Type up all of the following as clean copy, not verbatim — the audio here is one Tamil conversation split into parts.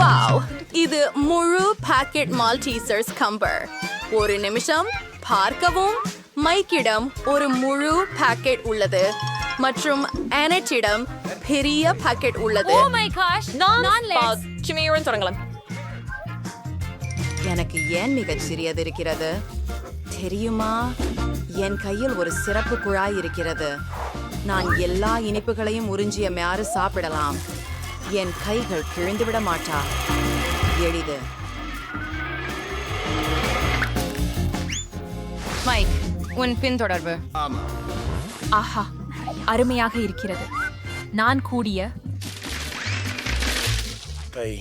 வாவ், இது முழு பாக்கெட் மால்டீசர்ஸ் கம்பர். ஒரு நிமிஷம் பார்க்கவும். மைக்கிடம் ஒரு முழு பாக்கெட் உள்ளது மற்றும் அனட்டிடம் பெரிய பாக்கெட் உள்ளது. Oh my gosh, சுமையுடன் தொடங்கலாம். எனக்கு ஏன் மிகச் சிறியது இருக்கிறது தெரியுமா? என் கையில் ஒரு சிறப்பு குழாய் இருக்கிறது. நான் எல்லா இனிப்புகளையும் உறிஞ்சிய மாறு சாப்பிடலாம். என் கைகள் கிழிந்துவிட மாட்டா. எளிது. மைக், உன் பின்தொடர்பு. ஆஹா, அருமையாக இருக்கிறது. நான் கூடிய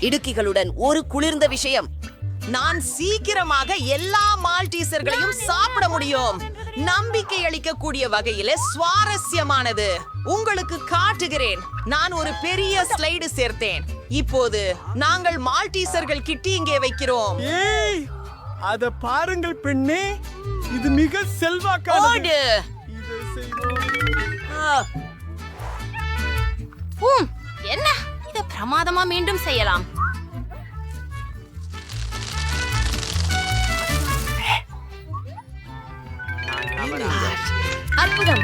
இடுக்கிகளுடன் ஒரு குளிர்ந்த விஷயம். நான் சீக்கிரமாக எல்லா மால்டீசர்களையும் சாப்பிட முடியும். நம்பிக்கை அளிக்கக்கூடிய வகையில சுவாரஸ்யமானது. உங்களுக்கு காட்டுகிறேன். நான் ஒரு பெரிய ஸ்லைடு சேர்த்தேன். இப்போது நாங்கள் மால்டீசர்கள் கிட்டி இங்கே வைக்கிறோம். அத பாருங்கள் பெண்ணே, இது மிக செல்வாக்கானது. என்ன இத பிரமாதமா மீண்டும் செய்யலாம். அற்புதம்.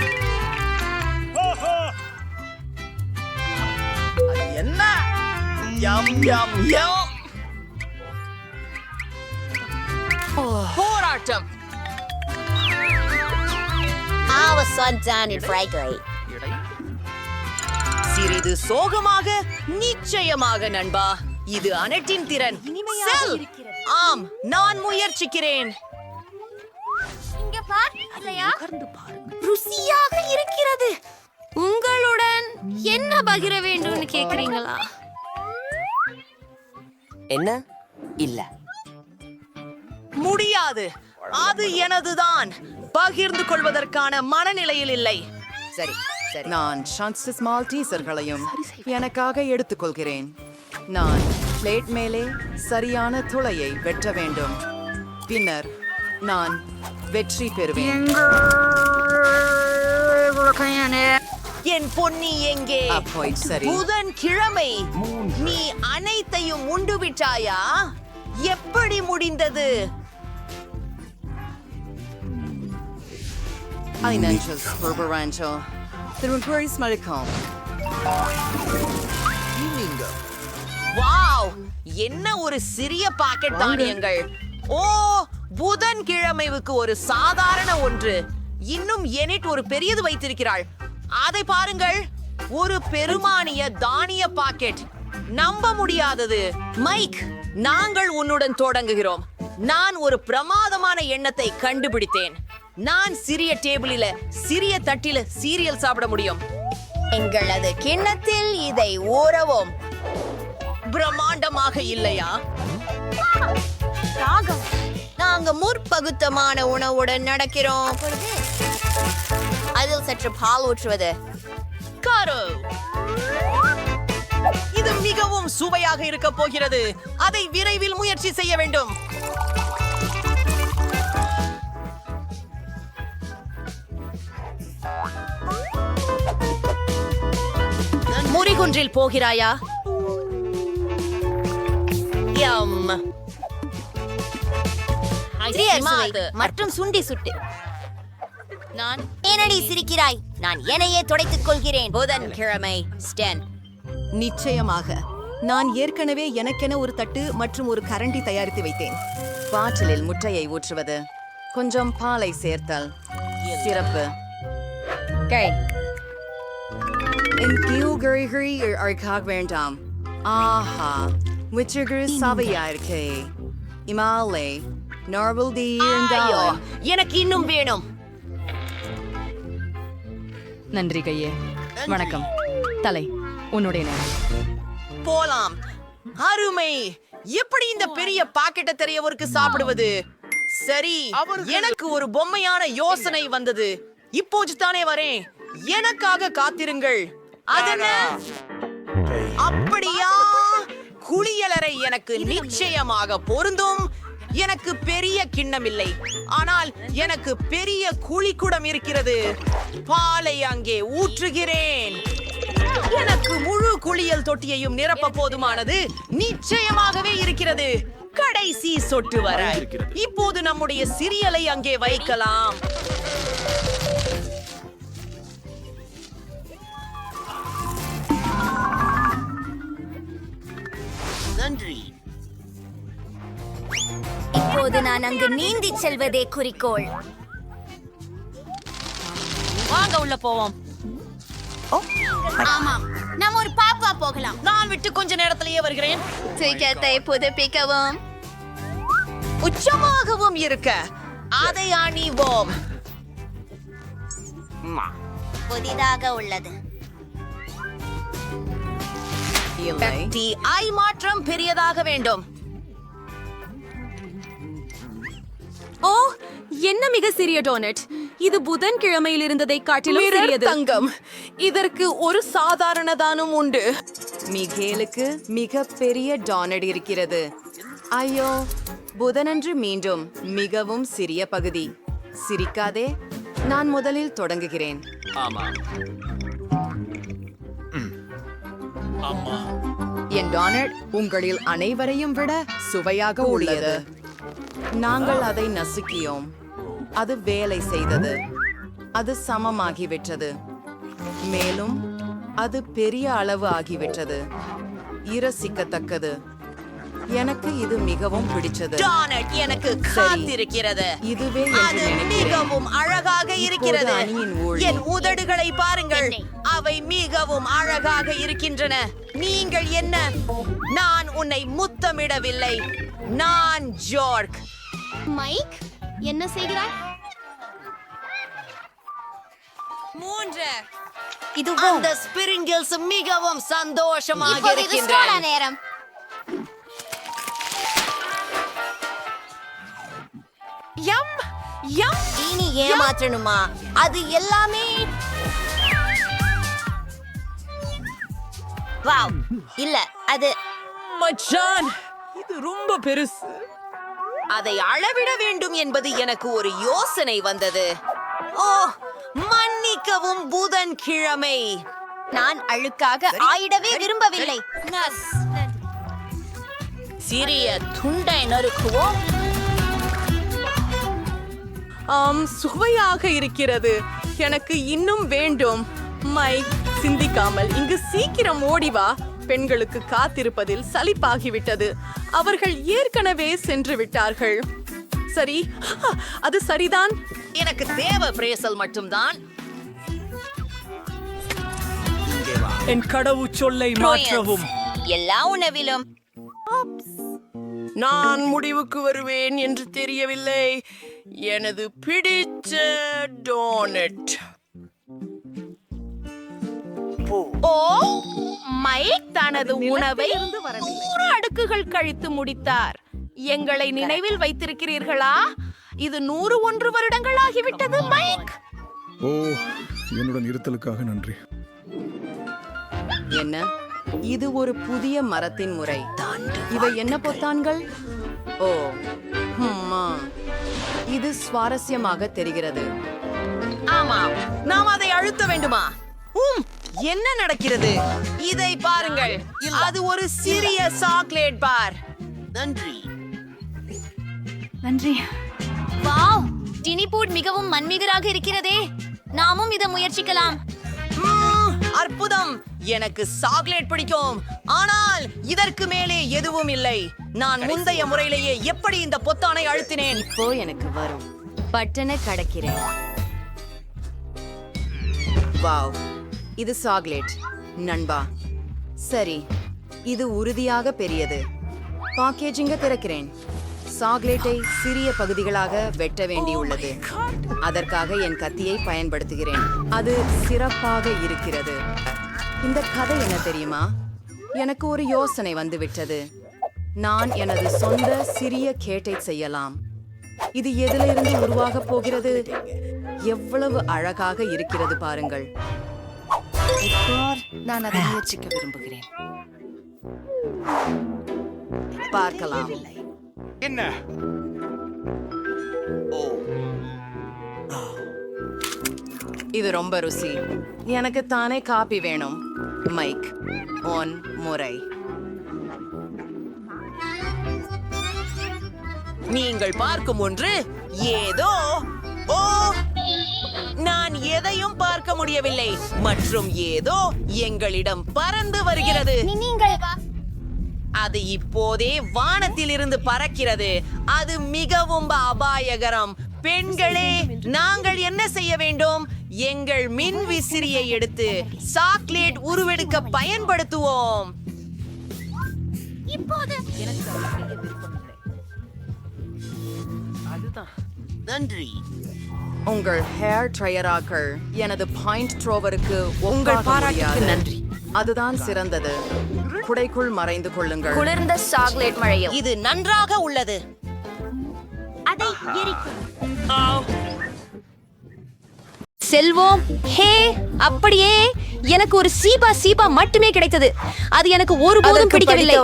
என்ன போராட்டம். சிறிது சோகமாக, நிச்சயமாக நண்பா. இது அனட்டின் திறன். செல். ஆம், நான் முயற்சிக்கிறேன். ருசியாக இருக்கிறது. உங்களுடன் என்ன பகிர வேண்டும்னு கேக்குறீங்களா? என்ன? இல்ல, முடியாது. அது எனதுதான். பகிர்ந்து கொள்வதற்கான மனநிலையில் இல்லை. சரி சரி, நான் சான்சஸ் மால்டீசர்களையும் எனக்காக எடுத்துக்கொள்கிறேன். நான் பிளேட் மேலே சரியான துளையை வெட்ட வேண்டும். பின்னர் நான் வெற்றி பெறுவேன். என் பொன்னி எங்கே? சரி, புதன்கிழமை நீ அனைத்தையும் உண்டு விட்டாயா? எப்படி முடிந்தது? வாவ், என்ன ஒரு சிறிய பாக்கெட் தானியங்கள். ஓ, புதன்கிழமைவுக்கு ஒரு சாதாரண ஒன்று. இன்னும் எனிட் ஒரு பெரியது வைத்திருக்கிறாள். அதை பாருங்கள், ஒரு பெருமானிய தானிய பாக்கெட். நம்ப முடியாதது. மைக், நாங்கள் உன்னுடன் தொடங்குகிறோம். நான் ஒரு பிரமாதமான எண்ணத்தை கண்டுபிடித்தேன். நான் சிறிய டேபிளில, சிறிய தட்டில சீரியல் சாப்பிட முடியும். எங்களது கிண்ணத்தில் இதை ஊறவும். பிரம்மாண்டமாக இல்லையா? நாங்க முற்பகுத்தமான உணவுடன் நடக்கிறோம். அதில் சற்று பால் ஊற்றுவது. இது மிகவும் சுவையாக இருக்க போகிறது. அதை விரைவில் முயற்சி செய்ய வேண்டும். முறிகுன்றில் போகிறாயா? மற்றும் சுண்டி சுட்டு. நான் என்னடி சிரிக்கிறாய்? நான் என்னையே துடைத்துக் கொள்கிறேன். புதன்கிழமை ஸ்டென். நிச்சயமாக. நான் ஏற்கனவே எனக்கென ஒரு தட்டு மற்றும் ஒரு கரண்டி தயாரித்து வைத்தேன். பாட்டிலில் முட்டையை ஊற்றுவது, கொஞ்சம் பாலை சேர்த்தல். சிறப்பு. வேண்டாம். ஆஹா, சவையாயிருக்கே. இமாலே எனக்கு இன்னும் வேணும். நன்றி கையே. வணக்கம் தலை, உன்னுடைய நேரம். போலாம். அருமை. எப்படி இந்த பெரிய பாக்கெட்டை தெரியவருக்கு சாப்பிடுவது? சரி, எனக்கு ஒரு பொம்மையான யோசனை வந்தது. இப்போது தானே வரேன். எனக்காக காத்திருங்கள். அதென்ன? அப்படியா? குளியலறை எனக்கு நிச்சயமாக பொருந்தும். எனக்கு பெரிய கிண்ணம் இல்லை, ஆனால் எனக்கு பெரிய குழிக்குடம் இருக்கிறது. பாலை அங்கே ஊற்றுகிறேன். எனக்கு முழு குளியல் தொட்டியையும் நிரப்ப போதுமானது நிச்சயமாகவே இருக்கிறது. கடைசி சொட்டு வர இப்போது நம்முடைய சிரியலை அங்கே வைக்கலாம். நன்றி. இப்போது நான் அங்கு நீந்தி செல்வதே குறிக்கோள். வாங்க உள்ள போவோம். ஆமாம், நாம் ஒரு பாப்பா போகலாம். நான் விட்டு கொஞ்ச நேரத்திலேயே வருகிறேன். டிக்கெட்டை புதுப்பிக்கவும். உச்சமாகவும் இருக்க அதை அணிவோம். புதிதாக உள்ளது. இல்லை, ஐ மாற்றம் பெரியதாக வேண்டும். ஓ, என்ன மிக சிறிய டோனட். இது புதன்கிழமையில் இருந்ததை காட்டிலும் சிறியது. தங்கம், இதற்கு ஒரு சாதாரண தானும் உண்டு. மிகேலுக்கு மிக பெரிய டோனட் இருக்கிறது. ஐயோ, புதனன்று மீண்டும் மிகவும் சிறிய பகுதி. சிரிக்காதே, நான் முதலில் தொடங்குகிறேன். என் டோனட் உங்களில் அனைவரையும் விட சுவையாக உள்ளது. நாங்கள் அதை நசுக்கியோம். அது வேலை செய்தது. அது சமமாகிவிட்டது. மேலும் அது பெரிய அளவு ஆகிவிட்டது. இரசிக்கத்தக்கது. எனக்கு இது மிகவும் பிடிச்சது. டோனட் எனக்கு காத்திருக்கிறது. இதுவே என்று அது நினைக்கிறேன். மிகவும் அழகாக இருக்கிறது. இப்போது அணியின் ஊழி. என் உதடுகளை பாருங்கள், அவை மிகவும் அழகாக இருக்கின்றன. நீங்கள் என்ன? நான் உன்னை முத்தமிடவில்லை. நான் ஜோர்க். மைக், என்ன செய்கிறாய்? அந்த ஸ்பிரிங்கிள்ஸ் மிகவும் சந்தோஷமாக இப்போது இது சோடா இருக்கின்றன. நேரம். இனி ஏமாற்றணுமா? அது எல்லாமே வாவ். இல்ல, அது மச்சான், இது ரொம்ப பெருசு. அதை அளவிட வேண்டும் என்பது எனக்கு ஒரு யோசனை வந்தது. ஓ, மன்னிக்கவும் புதன்கிழமை. நான் அழுக்காக ஆயிடவே விரும்பவில்லை. சிறிய துண்டை நறுக்குவோம். சுவையாக இருக்கிறது. எனக்கு இன்னும் வேண்டும். மைக், சிந்திக்காமல் இங்கு சீக்கிரம் ஓடிவா. பெண்களுக்கு காத்திருப்பதில் சலிப்பாகிவிட்டது. அவர்கள் ஏற்கனவே சென்று விட்டார்கள். சரி, அது சரிதான். எனக்கு தேவை பிரேசல் மட்டும்தான். என் கடவுச்சொல்லை மாற்றவும். எல்லா உணவிலும் நான் முடிவுக்கு வருவேன் என்று தெரியவில்லை. எனது பிடிச்ச டோனட். ஓ, மைக் தனது உணவை 100 அடுக்குகள் கழித்து முடித்தார். எங்களை நினைவில் வைத்திருக்கிறீர்களா? இது 101 வருடங்கள் ஆகிவிட்டது. மைக், ஓ, என்னுடன் இருத்தலுக்காக நன்றி. என்ன? இது ஒரு புதிய மரத்தின் முறை. இவை என்ன பொத்தான்கள்? ஓ, இது சுவாரஸ்யமாக தெரிகிறது. ஆமாம், நாம் அதை அழுத்த வேண்டுமா? என்ன நடக்கிறது? இதை பாருங்கள். அது ஒரு சிறிய சாக்லேட் பார். நன்றி. நன்றி. வாவ், டினிபூட் மிகவும் மன்மிகராக இருக்கிறதே. நாமும் இதை முயற்சிக்கலாம். அற்புதம். எனக்கு சாக்லேட் பிடிக்கும், ஆனால் இதற்கு மேலே எதுவும் இல்லை. நான் முந்தைய முறையிலேயே எப்படி இந்த பொத்தானை அழுத்தினேன். இப்போ எனக்கு வரும். பட்டனை கடக்கிறேன். வாவ், இது சாக்லேட் நண்பா. சரி, இது உறுதியாக பெரியது. பேக்கேஜிங்க திறக்கிறேன். சாக்லேட்டை சிறிய பகுதிகளாக வெட்ட வேண்டியுள்ளது. அதற்காக என் கத்தியை பயன்படுத்துகிறேன். அது சிறப்பாக இருக்கிறது. இந்த கதை என்ன தெரியுமா? எனக்கு ஒரு யோசனை வந்துவிட்டது. நான் எனது சொந்த சிறிய கேட்டை செய்யலாம். இது எதிலிருந்து உருவாக போகிறது? எவ்வளவு அழகாக இருக்கிறது பாருங்கள். இப்போ நான் அதை முயற்சிக்க விரும்புகிறேன். பார்க்கலாம். என்ன? இது ரொம்ப ருசி. எனக்கு தானே காபி வேணும். மைக் ஒன் முறை. நீங்கள் பார்க்கும் ஒன்று ஏதோ ஓ நான் எதையும் பார்க்க முடியவில்லை மற்றும் ஏதோ எங்களிடம் பறந்து வருகிறது. அது இப்போதே வானத்தில் இருந்து பறக்கிறது. அது மிகவும் அபாயகரம். பெண்களே, நாங்கள் என்ன செய்ய வேண்டும்? எங்கள் மின் விசிறியை எடுத்து சாக்லேட் உருவெடுக்க பயன்படுத்துவோம். நன்றி. உங்கள் ஹேர் ட்ரையராக்கள் எனது பாயிண்ட் த்ரோவருக்கு உங்கள் பாராட்டுக்கு நன்றி. அதுதான் சிறந்தது. குடைக்குள் மறைந்து கொள்ளுங்கள். குளிர்ந்த சாக்லேட் மழையும் இது நன்றாக உள்ளது. அதை எரிக்கும். செல்வோம். ஹே, அப்படியே எனக்கு ஒரு சீபா மட்டுமே கிடைத்தது. அது எனக்கு ஒருபோதும் பிடிக்கவில்லை.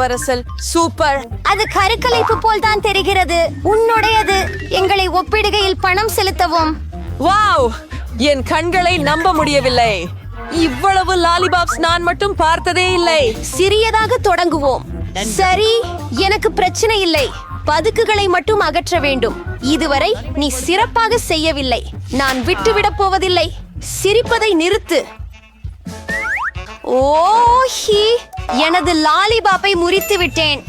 சூப்பர். அது கருக்கலைப்பு போல் தான் தெரிகிறது. உன்னுடையது. எங்களை ஒப்பிடுகையில் பணம் செலுத்தவும். வாவ், என் கண்களை நம்ப முடியவில்லை. இவ்வளவு லாலிபாப்ஸ் நான் மட்டும் பார்த்ததே இல்லை. சிறியதாக தொடங்குவோம். சரி, எனக்கு பிரச்சனை இல்லை. பதுக்குகளை மட்டும் அகற்ற வேண்டும். இதுவரை நீ சிறப்பாக செய்யவில்லை. நான் விட்டுவிடப் போவதில்லை. சிரிப்பதை நிறுத்து. ஓஹி, எனது லாலிபாப்பை முறித்து விட்டேன்.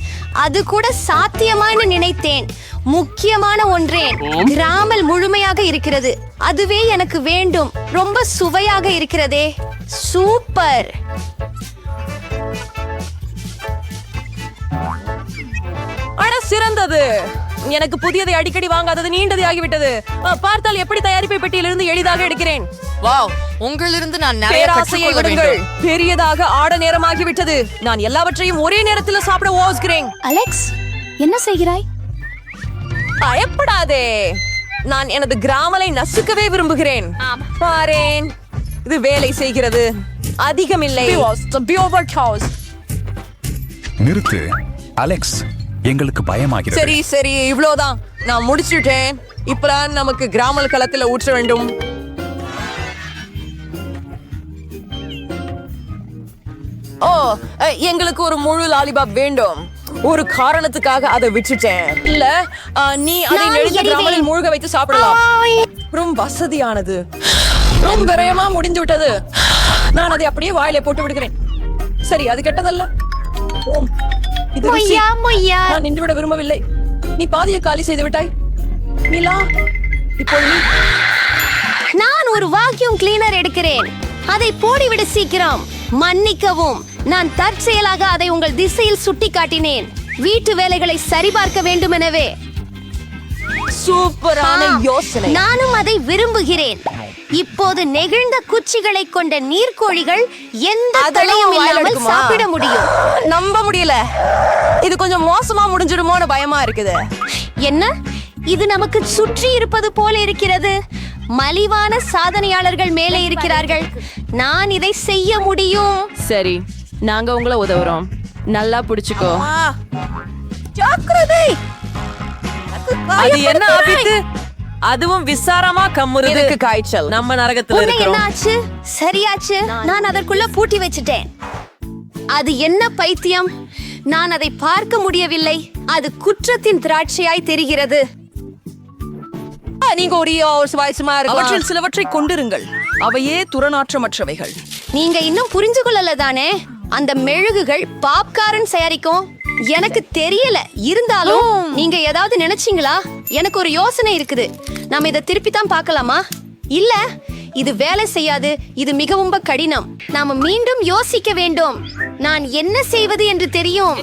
அது கூட சாத்தியமானு நினைத்தேன். முக்கியமான ஒன்றேன். கிராமல் முழுமையாக இருக்கிறது. அதுவே எனக்கு வேண்டும். ரொம்ப சுவையாக இருக்கிறதே. சூப்பர். அட சிறந்தது. எனக்கு புதியதை அடிக்கடி வாங்காதது நீண்டது ஆகிவிட்டது. பார்த்தால் எப்படி தயாரிப்பை பெட்டியிலிருந்து எளிதாக எடுக்கிறேன். வாவ், உங்களிலிருந்து நான் நிறைய பேராசையை கற்றுக்கொள்ள விடுங்கள். வேண்டும். பெரியதாக ஆட நேரமாகிவிட்டது. நான் எல்லாவற்றையும் ஒரே நேரத்தில் சாப்பிட ஓசுகிறேன். அலெக்ஸ், என்ன செய்கிறாய்? பயப்படாதே. நான் எனது கிராமலை நசுக்கவே விரும்புகிறேன். பாரேன், இது வேலை செய்கிறது. அதிகமில்லை. நிறுத்து அலெக்ஸ், எங்களுக்கு பயமாகிறது. சரி சரி, இவ்வளவுதான். நான் முடிச்சுட்டேன். இப்பதான் நமக்கு கிராமல் களத்துல ஊற்ற வேண்டும். ஓ, எங்களுக்கு ஒரு முழு லாலிபாப் வேண்டும். ஒரு காரணத்துக்காக அதை விட்டுட்டேன். இல்ல, நீ அதை நான் நெளிஞ்ச எறிவேன். கிராமலில் மூழ்க வைத்து சாப்பிடலாம். ரொம்ப வசதியானது. ரொம்ப விரயமா முடிந்து விட்டது. நான் அதை அப்படியே வாயிலே போட்டு விடுகிறேன். சரி, அது கெட்டதல்ல. இது ருசி. மொய்யா, மொய்யா. நான் நின்றுவிட விரும்பவில்லை. நீ பாதியை காலி செய்து விட்டாய். மிலா, இப்போது நீ. நான் ஒரு வாக்யூம் கிளீனர் எடுக்கிறேன். அதை போடிவிட சீக்கிரம். மன்னிக்கவும், நான் தற்செயலாக அதை உங்கள் திசையில் சுட்டி காட்டினேன். வீட்டு வேலைகளை சரிபார்க்க வேண்டும் எனவே. சூப்பரான யோசனை. நானும் அதை விரும்புகிறேன். இப்போது நெகிழ்ந்த குச்சிகளை கொண்ட நீர்க்கோழிகள் எந்த தலையும் இல்லாமல் சாப்பிட முடியும். நம்ப முடியல. இது கொஞ்சம் மோசமா முடிஞ்சிடுமோன்னு பயமா இருக்குது. என்ன, இது நமக்கு சுற்றி இருப்பது போல இருக்கிறது. மலிவான சாதனையாளர்கள் மேலே இருக்கிறார்கள். நான் இதை செய்ய முடியும். சரி, நாங்க உங்களை உதவுறோம். நல்லா புடிச்சுக்கோ. ஜாக்கிரதை. அது என்ன ஆபத்து? அதுவும் விசாரமா கம்முறது. எனக்கு காய்ச்சல். நம்ம நரகத்துல உன்னை என்ன இருக்கோம். ஆச்சு? சரியாச்சு. நான் அதற்குள்ள பூட்டி வச்சிட்டேன். அது என்ன பைத்தியம்? நான் அதை பார்க்க முடியவில்லை. அது குற்றத்தின் திராட்சையாய் தெரிகிறது. நீங்க ஒரு சுவாசமா இருக்கலாம். அவற்றில் சிலவற்றை கொண்டிருங்கள். அவையே துரநாற்றமற்றவைகள். நீங்க இன்னும் புரிஞ்சு கொள்ளல தானே? அந்த மெழுகுகள் பாப்கார்ன் தயாரிக்கும். எனக்கு தெரியல. இருந்தாலும் நீங்க ஏதாவது நினைச்சீங்களா? எனக்கு ஒரு யோசனை இருக்குது. நாம இதை திருப்பி தான் பார்க்கலாமா? இல்ல, இது வேலை செய்யாது. இது மிகவும் கடினம். நாம மீண்டும் யோசிக்க வேண்டும். நான் என்ன செய்வது என்று தெரியும்.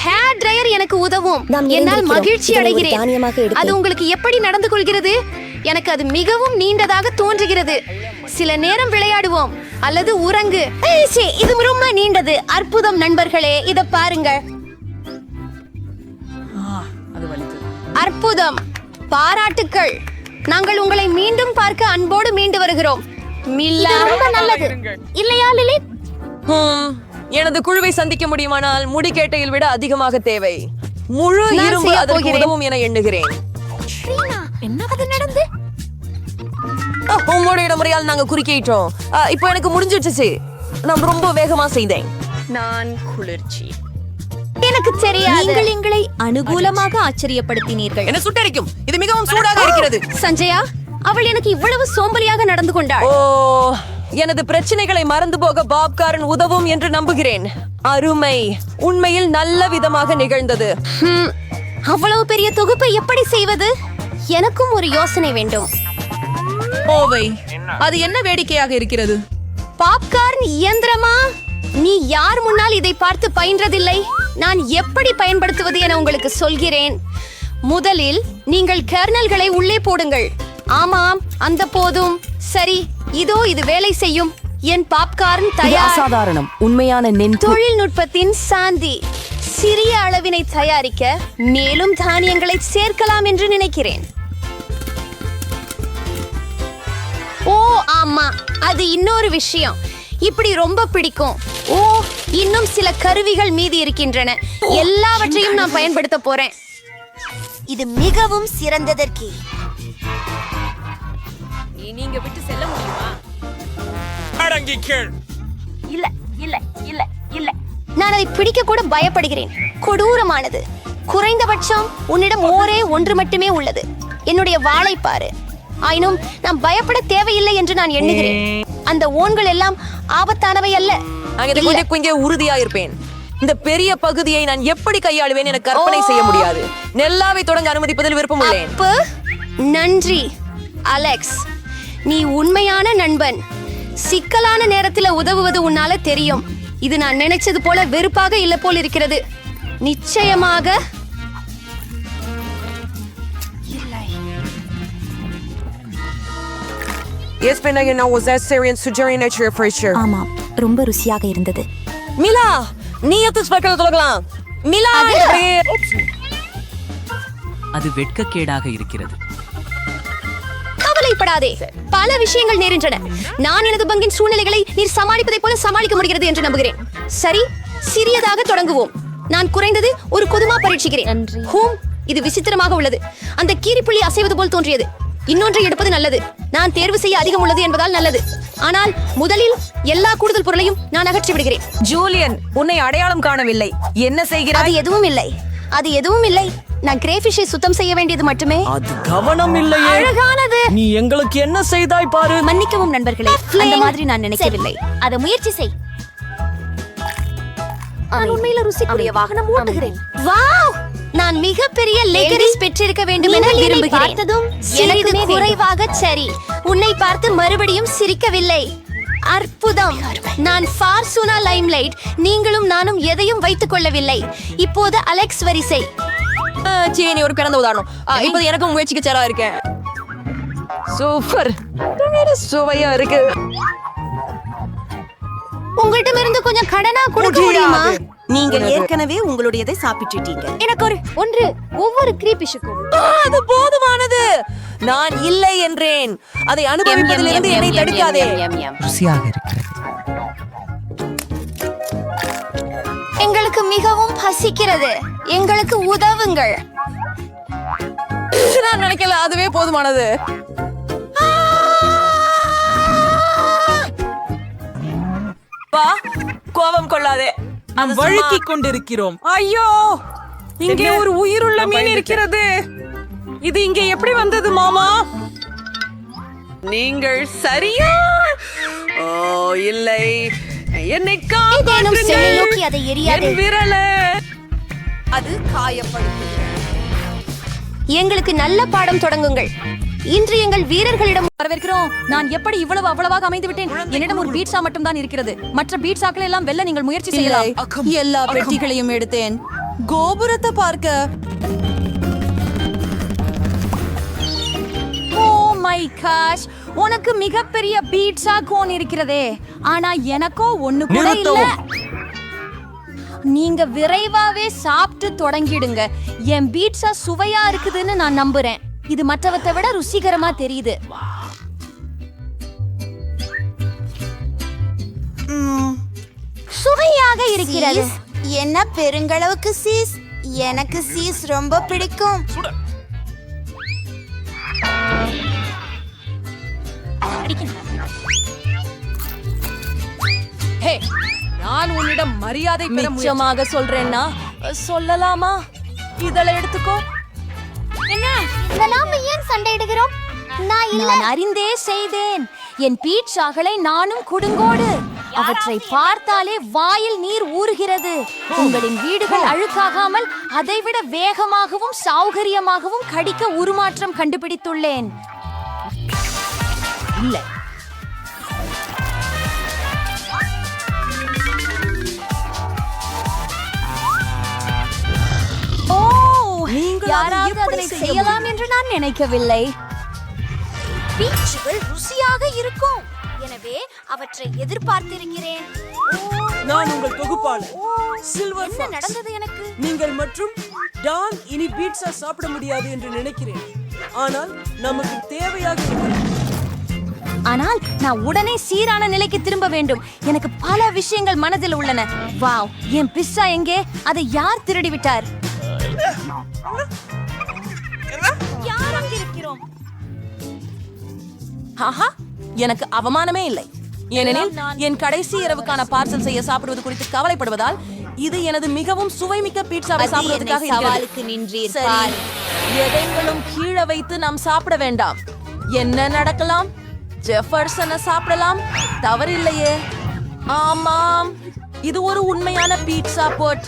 ஹேர் ட்ரையர் எனக்கு உதவும். என்னால் மகிழ்ச்சி அடைகிறேன். அது உங்களுக்கு எப்படி நடந்து கொள்கிறது? எனக்கு அது மிகவும் நீண்டதாக தோன்றுகிறது. சில நேரம் விளையாடுவோம் அல்லது உறங்கு. இது ரொம்ப நீண்டது. அற்புதம் நண்பர்களே, இத பாருங்க. அற்புதம். பாராட்டுக்கள். நாங்கள் உங்களை மீண்டும் பார்க்க அன்போடு மீண்டு வருகிறோம். மில்லா, ரொம்ப நல்லது இல்லையா லிலி? எனது குழுவை சந்திக்க முடியுமானால் முடிக்கேட்டையில் விட அதிகமாக தேவை. முழு நான் இரும்பு செய்ய அதற்கு போகிறேன். உதவும் என எண்ணுகிறேன். என்ன அது நடந்து? உங்களுடைய முறையால் நாங்க குறுக்கிட்டோம். இப்போ எனக்கு முடிஞ்சிடுச்சு. நான் ரொம்ப வேகமா செய்தேன். எனக்கு தெரியாது. நீங்கள் எங்களை அனுகூலமாக ஆச்சரியப்படுத்தினீர்கள். என்ன சுட்டரிக்கும். இது மிகவும் சூடாக இருக்கிறது. சஞ்சயா, அவள் எனக்கு இவ்வளவு சோம்பலியாக நடந்து கொண்டாள். ஓ, எனது பிரச்சனைகளை மறந்து போக பாப்காரன் உதவும் என்று நம்புகிறேன். அருமை. உண்மையில் நல்ல விதமாக நிகழ்ந்தது. அவ்வளவு பெரிய தொகுப்பை எப்படி செய்வது? எனக்கும் ஒரு யோசனை வேண்டும். ஓவை, அது என்ன வேடிக்கையாக இருக்கிறது? பாப்கார்ன் இயந்திரமா? நீ யார் முன்னால் இதை பார்த்து பயின்றதில்லை? நான் எப்படி பயன்படுத்துவது என உங்களுக்கு சொல்கிறேன். முதலில் நீங்கள் கர்னல்களை உள்ளே போடுங்கள். ஆமாம், அந்த போதும். சரி, இதோ இது வேலை செய்யும். என் பாப்கார்ன் தயார். அசாதாரணம். உண்மையான தொழில்நுட்பத்தின் சாந்தி. சிறிய அளவினை தயாரிக்க மேலும் தானியங்களை சேர்க்கலாம் என்று நினைக்கிறேன். ஓ ஆமா, அது இன்னொரு விஷயம். இப்படி ரொம்ப பிடிக்கும். ஓ, இன்னும் சில கருவிகள் மீதி இருக்கின்றன. எல்லாவற்றையும் நான் பயன்படுத்த போறேன். இது மிகவும் சிறந்ததற்கு. நீங்க விட்டு செல்ல முடியுமா? அடங்கி கேள். இல்ல இல்ல இல்ல இல்ல, நான் அதை பிடிக்க கூட பயப்படுகிறேன். கொடூரமானது. குறைந்தபட்சம் உன்னிடம் ஒரே ஒன்று மட்டுமே உள்ளது. என்னுடைய வாளை பாரு. ஆயினும் நான் பயப்பட தேவையில்லை என்று நான் எண்ணுகிறேன். அந்த ஓன்கள் எல்லாம் ஆபத்தானவை அல்ல. கொஞ்சம் உறுதியா இருப்பேன். இந்த பெரிய பகுதியை நான் எப்படி கையாளுவேன் என கற்பனை செய்ய முடியாது. நெல்லாவை தொடங்க அனுமதிப்பதில் விருப்பம் உள்ளேன். நன்றி அலெக்ஸ், நீ உண்மையான நண்பன். சிக்கலான நேரத்தில் உதவுவது உன்னால தெரியும். இது நான் நினைச்சது போல வெறுப்பாக இல்ல போல் இருக்கிறது. நிச்சயமாக ஆமாம், ரொம்ப ருசியாக இருந்தது. மிலா, நீ எத்து ஸ்பெக்கல் தொடங்கலாம். மிலா, அது வெட்கக்கேடாக இருக்கிறது. கவலைப்படாதே, பல விஷயங்கள் நேரின்றன. நான் எனது பங்கின் சூழ்நிலைகளை நீர் சமாளிப்பதை போல சமாளிக்க முடிகிறது என்று நம்புகிறேன். சரி, சிறியதாக தொடங்குவோம். நான் குறைந்தது ஒரு குதுமா பரீட்சிக்கிறேன். ஹூம், இது விசித்திரமாக உள்ளது. அந்த கீரிப்புள்ளி அசைவது போல் தோன்றியது. இன்னொன்றை எடுப்பது நல்லது. நான் தேர்வு செய்ய அதிகம் உள்ளது என்பதால் நல்லது. ஆனால் முதலில் எல்லா கூடுதல் பொருளையும் நான் அகற்றி விடுகிறேன். ஜூலியன், உன்னை அடையாளம் காணவில்லை. என்ன செய்கிறாய்? அது எதுவும் இல்லை, அது எதுவும் இல்லை. நான் கிரேஃபிஷை சுத்தம் செய்ய வேண்டியது மட்டுமே. அது கவனம் இல்லையே. அழகானது. நீ எங்களுக்கு என்ன செய்தாய் பாரு. மன்னிக்கவும் நண்பர்களே, அந்த மாதிரி நான் நினைக்கவில்லை. அதை முயற்சி செய். நான் உண்மையில ருசிக்குரிய வாகனம் ஓட்டுகிறேன். வாவ், நான் மிகப்பெரிய லெகரிஸ் பெற்றிருக்க வேண்டும் என விரும்புகிறேன். சிறிது குறைவாக. சரி, உன்னை பார்த்து மறுபடியும் சிரிக்கவில்லை. அற்புதம். நான் ஃபார்சூனா லைம்லைட். நீங்களும் நானும் எதையும் வைத்துக் கொள்ளவில்லை. இப்போது அலெக்ஸ் வரிசை. சீனி ஒரு பிறந்த உதாரணம். இப்போது எனக்கும் முயற்சிக்க சேரா இருக்கேன். சூப்பர், சுவையா இருக்கு. உங்கள்கிட்ட கொஞ்சம் கடனா கொடுக்க முடியுமா? நீங்கள் ஏற்கனவே உங்களுடையதை சாப்பிட்டுட்டீங்க. எனக்கு ஒன்று ஒவ்வொரு கிரீபிஷுக்கும். அது போதுமானது. நான் இல்லை என்றேன். அதை அனுபவிப்பதிலிருந்து என்னை தடுக்காதே. ருசியாக இருக்கிறது. எங்களுக்கு மிகவும் பசிக்கிறது. எங்களுக்கு உதவுங்கள். நான் நினைக்கல, அதுவே போதுமானது. வா, கோபம் கொள்ளாதே. நாம் வழுக்கிக் கொண்டிருக்கிறோம். ஐயோ, இங்கே ஒரு உயிருள்ள மீன் இருக்கிறது. இது இங்கே எப்படி வந்தது மாமா? நீங்கள் சரியா? ஓ இல்லை, என்னை ஏதேனும் செல்லை நோக்கி அதை எரியாதே. விரலே. அது காயப்படுகிறது. எங்களுக்கு நல்ல பாடம் தொடங்குங்கள். இன்று எங்கள் வீரர்களிடம் வரவேற்கிறோம். நான் எப்படி இவ்வளவு அவ்வளவாக அமைந்து விட்டேன். என்னிடம் ஒரு பீட்சா மட்டும் தான் இருக்கிறது. மற்ற பீட்சாக்களை எல்லாம் வெல்ல நீங்கள் முயற்சி செய்யலாம். எல்லா பெட்டிகளையும் எடுத்தேன். கோபுரத்தை பார்க்க. ஓ மை காஷ், உனக்கு மிகப்பெரிய பீட்சா கோன் இருக்கிறதே. ஆனா எனக்கோ ஒண்ணு கூட இல்ல. நீங்க விரைவாவே சாப்பிட்டு தொடங்கிடுங்க. என் பீட்சா சுவையா இருக்குதுன்னு நான் நம்புறேன். இது மற்றவத்தை விட ருசிகரமா தெரியுது. சுவையாக இருக்கிறது. என்ன பெருங்களவுக்கு சீஸ். எனக்கு சீஸ் ரொம்ப பிடிக்கும். ஹே, நான் உன்னிடம் மரியாதை பெற முயற்சி- நிச்சயமாக சொல்றேன்னா சொல்லலாமா? இதெல்லாம் எடுத்துக்கோ. நாம ஏன் சண்டையிடுகிறோம்? நான் அறிந்தே செய்தேன். என் பீட்சாக்களை நானும் குடுங்கோடு. அவற்றை பார்த்தாலே வாயில் நீர் ஊறுகிறது. உங்களின் வீடுகள் அழுக்காகாமல் அதைவிட வேகமாகவும் சௌகரியமாகவும் கடிக்க உருமாற்றம் கண்டுபிடித்துள்ளேன். இல்லை, ஓ, நீங்கள் அதை யாராவது எப்படி அதனை செய்ய செய்யலாம் என்று நான் நினைக்கவில்லை. பீட்சுகள் ருசியாக இருக்கும், எனவே அவற்றை எதிர்பார்த்திருக்கிறேன். நான் உங்கள் தொகுப்பாளர் சில்வர் என்ன ஃபாக்ஸ். நடந்தது எனக்கு? நீங்கள் மற்றும் டான் இனி பீட்சா சாப்பிட முடியாது என்று நினைக்கிறேன். ஆனால் நமக்கு தேவையாக இருக்கிறது. ஆனால் நான் உடனே சீரான நிலைக்கு திரும்ப வேண்டும். எனக்கு பல விஷயங்கள் மனதில் உள்ளன. வாவ், என் பிஸ்ஸா எங்கே? அதை யார் திருடி விட்டார்? யார் அங்கிருக்கிறோம்? ஆஹா, எனக்கு அவமானமே இல்லை. ஏனெனில் என் கடைசி இரவுக்கான பார்சல் செய்ய சாப்பிடுவது குறித்து கவலைப்படுவதால் இது எனது மிகவும் சுவைமிக்க பீட்சாவை சாப்பிடுவதற்காக இருக்கிறது. சரி, எதைங்களும் கீழே வைத்து நாம் சாப்பிட வேண்டாம். என்ன நடக்கலாம்? ஜெஃபர்சனை சாப்பிடலாம், தவறில்லையே. ஆமாம், இது ஒரு உண்மையான பீட்சா போட்.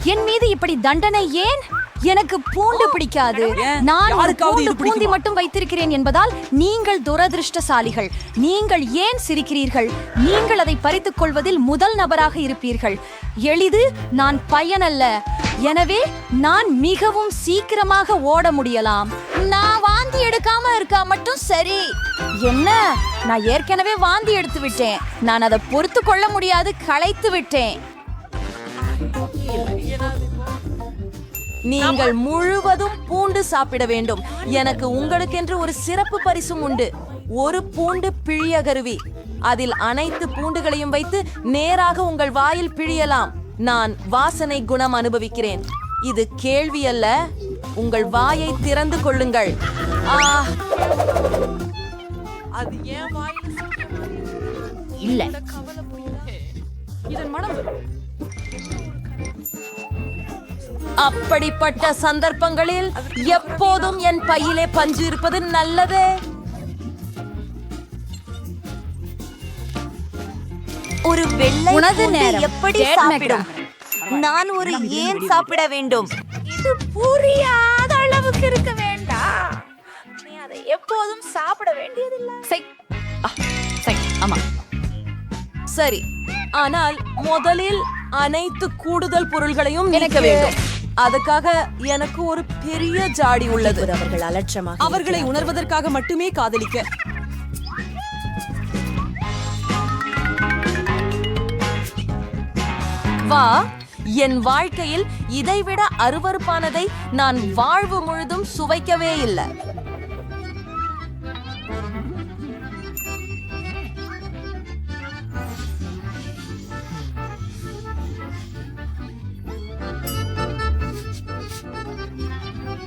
என் மீது இப்படி தண்டனை ஏன்? எனக்கு பூண்டு பிடிக்காது. நான் ஒரு பூந்தி மட்டும் வைத்திருக்கிறேன் என்பதால் நீங்கள் துரதிருஷ்டசாலிகள். நீங்கள் ஏன் சிரிக்கிறீர்கள்? நீங்கள் அதை பறித்துக் கொள்வதில் முதல் நபராக இருப்பீர்கள். எளிது, நான் பையனல்ல. எனவே நான் மிகவும் சீக்கிரமாக ஓட முடியலாம். நான் வாந்தி எடுக்காம இருக்கா மட்டும் சரி. என்ன? நான் ஏற்கனவே வாந்தி எடுத்து விட்டேன். நான் அதை பொறுத்து கொள்ள முடியாது, களைத்து விட்டேன். நீங்கள் முழுவதும் பூண்டு சாப்பிட வேண்டும். எனக்கு உங்களுக்கென்று ஒரு சிறப்பு பரிசும் உண்டு. ஒரு பூண்டு பிழிய கருவி. அதில் அனைத்து பூண்டுகளையும் வைத்து நேராக உங்கள் வாயில் பிழியலாம். நான் வாசனை குணம் அனுபவிக்கிறேன். இது கேள்வி அல்ல. உங்கள் வாயை திறந்து கொள்ளுங்கள். அது ஏன் வாயில் இல்ல. இதன் மனம் அப்படிப்பட்ட சந்தர்ப்பங்களில் எப்போதும் என் பையிலே பஞ்சு இருப்பது நல்லது. ஒரு வெள்ளை உனது பூண்டு நேரம். எப்படி ஜெட் சாப்பிடும்? நான் ஒரு ஏன் சாப்பிட வேண்டும்? இது புரியாத அளவுக்கு இருக்க வேண்டாம். நீ அதை எப்போதும் சாப்பிட வேண்டியதில்லை. ஆமா, சரி, ஆனால் முதலில் அனைத்து கூடுதல் பொருள்களையும் நீக்க எனக்கு- வேண்டும். அதுக்காக எனக்கு ஒரு பெரிய ஜாடி உள்ளது. அவர்கள் அலட்சமாக அவர்களை உணர்வதற்காக மட்டுமே காதலிக்க. வா, என் வாழ்க்கையில் இதைவிட அருவருப்பானதை நான் வாழ்வு முழுதும் சுவைக்கவே இல்லை.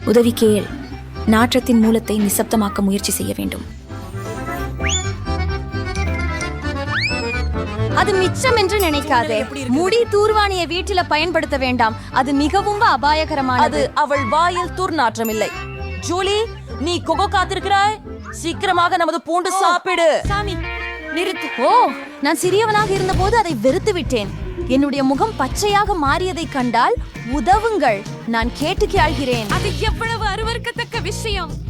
உதவி கேள். நாற்றத்தின் மூலத்தை நிசப்தமாக்க முயற்சி செய்ய வேண்டும். அது மிச்சம் என்று நினைக்காதே. முடி தூர்வாணியை வீட்டில பயன்படுத்த வேண்டாம். அது மிகவும் அபாயகரமானது. அது அவள் வாயில் துர்நாற்றம் இல்லை. ஜூலி, நீ கொகோ காத்திருக்கிறாய்? சீக்கிரமாக நமது பூண்டு சாப்பிடு. நிறுத்து. ஓ, நான் சிறியவனாக இருந்தபோது அதை வெறுத்து விட்டேன். என்னுடைய முகம் பச்சையாக மாறியதை கண்டால் உதவுங்கள். நான் கேட்டு கேள்கிறேன். அது எவ்வளவு அருவருக்கத்தக்க விஷயம்.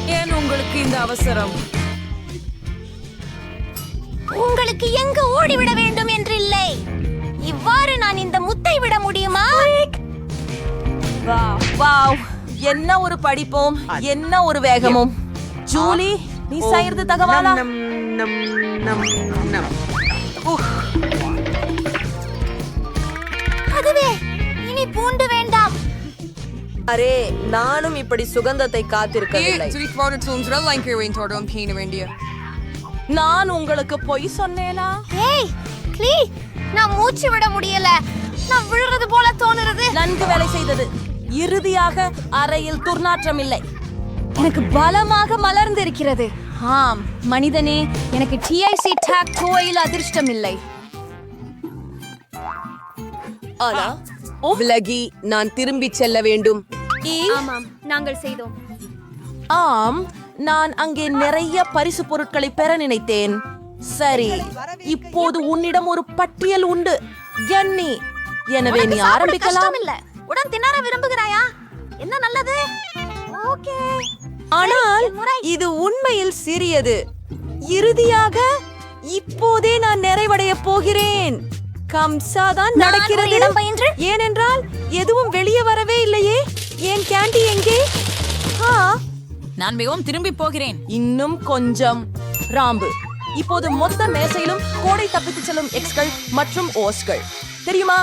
ஏன் உங்களுக்கு இந்த அவசரம்? உங்களுக்கு எங்க ஓடிவிட வேண்டும் என்று இல்லை. இவ்வாறு நான் இந்த முத்தை விட முடியுமா? வாவ், என்ன ஒரு படிப்போம், என்ன ஒரு வேகமும். ஜூலி, நீ செய்யறது தகவலா? அதுவே, இனி பூண்டு வேண்டாம். அரே, நானும் இப்படி சுகந்தத்தை காத்திருக்கவில்லை. நான் உங்களுக்கு பொய் சொன்னேனா? ஏய், க்ளீ, நான் மூச்சு விட முடியல. நான் விழுறது போல தோணுறது. நன்கு வேலை செய்தது. இறுதியாக அறையில் துர்நாற்றம் இல்லை. எனக்கு பலமாக மலர்ந்திருக்கிறது. ஆம் மனிதனே, எனக்கு டிஐசி டாக் டோயில் அதிர்ஷ்டம் இல்லை. ஆனா விலகி நான் திரும்பி செல்ல வேண்டும். ஆமாம், நாங்கள் செய்தோம். ஆம், நான் அங்கே நிறைய பரிசு பொருட்களை பெற நினைத்தேன். சரி, இப்போது உன்னிடம் ஒரு பட்டியல் உண்டு கன்னி. எனவே நீ ஆரம்பிக்கலாம். இல்ல, உடன் திணற விரும்புகிறாயா? என்ன நல்லது. ஓகே. ஆனால் இது உண்மையில் சிறியது. இறுதியாக இப்போதே நான் நிறைவடைய போகிறேன். கம்சாதான் நடக்கிறது. இடம் பயின்று ஏனென்றால் எதுவும் வெளியே வரவே இல்லையே. என் கேண்டி எங்கே? நான் மிகவும் திரும்பி போகிறேன். இன்னும் கொஞ்சம். ராம்பு, இப்போது மொத்த மேசையிலும் கோடை தப்பித்துச் செல்லும் எக்ஸ்கள் மற்றும் ஓஸ்கள் தெரியுமா?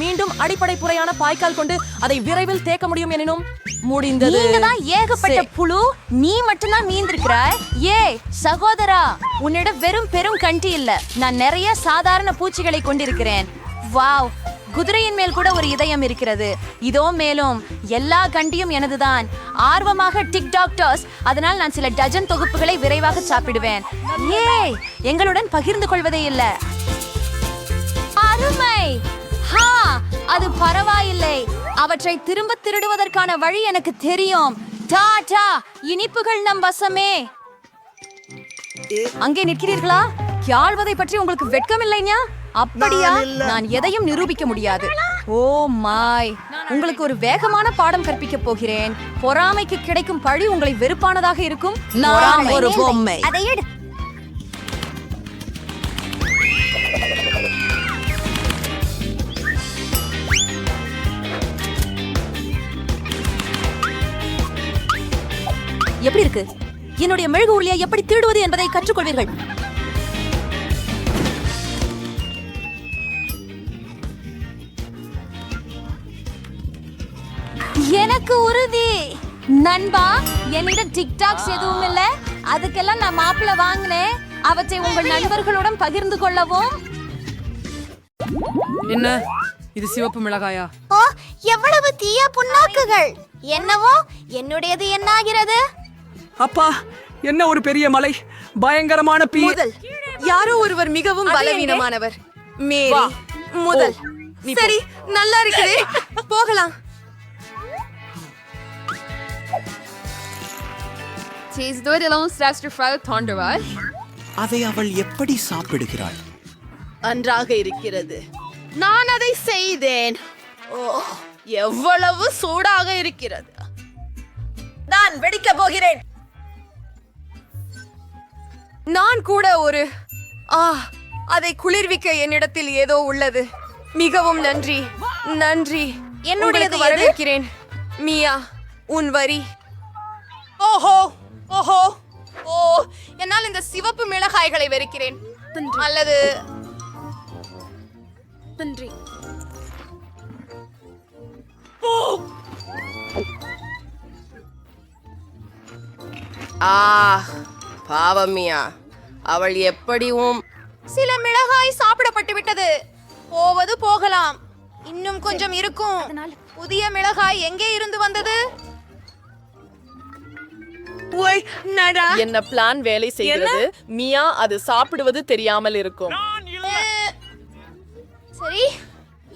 மீண்டும் அடிப்படை புறையான பாய்க்கால் கொண்டு அதை விரைவில் தேக்க முடியும் எனினும் முடிந்தது. நீங்க தான் ஏகப்பட்ட புழு, நீ மட்டும்தான் மீந்திருக்கிறாய். ஏ சகோதரா, உன்னிடம் வெறும் பெரும் கண்டி இல்ல, நான் நிறைய சாதாரண பூச்சிகளை கொண்டிருக்கிறேன். வாவ், குதிரையின் மேல் கூட ஒரு இதயம் இருக்கிறது. இதோ மேலும் எல்லா கண்டியும் எனதுதான். ஆர்வமாக டிக் டாக்டர்ஸ், அதனால் நான் சில டஜன் தொகுப்புகளை விரைவாக சாப்பிடுவேன். ஏய், எங்களுடன் பகிர்ந்து கொள்வதே இல்ல. அருமை. ஹா, அது பரவாயில்லை. அவற்றை திரும்ப திருடுவதற்கான வழி எனக்கு தெரியும். டாடா, இனிப்புகள் நம் வசமே. அங்கே நிற்கிறீர்களா? ஆள்வதை பற்றி உங்களுக்கு வெட்கமில்லையா? அப்படியா? நான் எதையும் நிரூபிக்க முடியாது. ஓ மாய், உங்களுக்கு ஒரு வேகமான பாடம் கற்பிக்க போகிறேன். பொறாமைக்கு கிடைக்கும் பழி உங்களை வெறுப்பானதாக இருக்கும். நான் ஒரு பொம்மை. அதை எடு. எப்படி இருக்கு? என்னுடைய மெழுகு உருளையை எப்படி திருடுவது என்பதை கற்றுக்கொள்வீர்கள். எனக்கு உறுதி நண்பா, என்னிடம் டிக்டாக்ஸ் எதுவும் இல்ல. அதுக்கெல்லாம் நான் மாப்பிள்ள வாங்கினேன். அவற்றை உங்கள் நண்பர்களுடன் பகிர்ந்து கொள்ளவும். என்ன இது சிவப்பு மிளகாயா? ஓ, எவ்வளவு தீய புண்ணாக்குகள். என்னவோ என்னுடையது என்னாகிறது? அப்பா, என்ன ஒரு பெரிய மலை, பயங்கரமான முதல் யாரோ ஒருவர் மிகவும் பலவீனமானவர். மேரி முதல். சரி, நல்லா இருக்குது. போகலாம். அதை அவள் எப்படி சாப்பிடுகிறாள்? நன்றாக இருக்கிறது. நான் அதை செய்தேன். ஓ, எவ்வளவு சூடாக இருக்கிறது. நான் வெடிக்க போகிறேன். நான் கூட ஒரு அதை குளிர்விக்க என்னிடத்தில் ஏதோ உள்ளது. மிகவும் நன்றி. நன்றி. என்னுடையது வரவேற்கிறேன். மியா, உன் வரி. ஓஹோ ஓஹோ ஓ, என்னால் இந்த சிவப்பு மிளகாய்களை வெறுக்கிறேன். அல்லது நன்றி. பாவம் மியா, அவள் எப்படியும் சில மிளகாய் சாப்பிடப்பட்டு விட்டது. போவது போகலாம், இன்னும் கொஞ்சம் இருக்கும். புதிய மிளகாய் எங்கே இருந்து வந்தது? என்ன பிளான் வேலை செய்கிறது? மியா அது சாப்பிடுவது தெரியாமல் இருக்கும். சரி,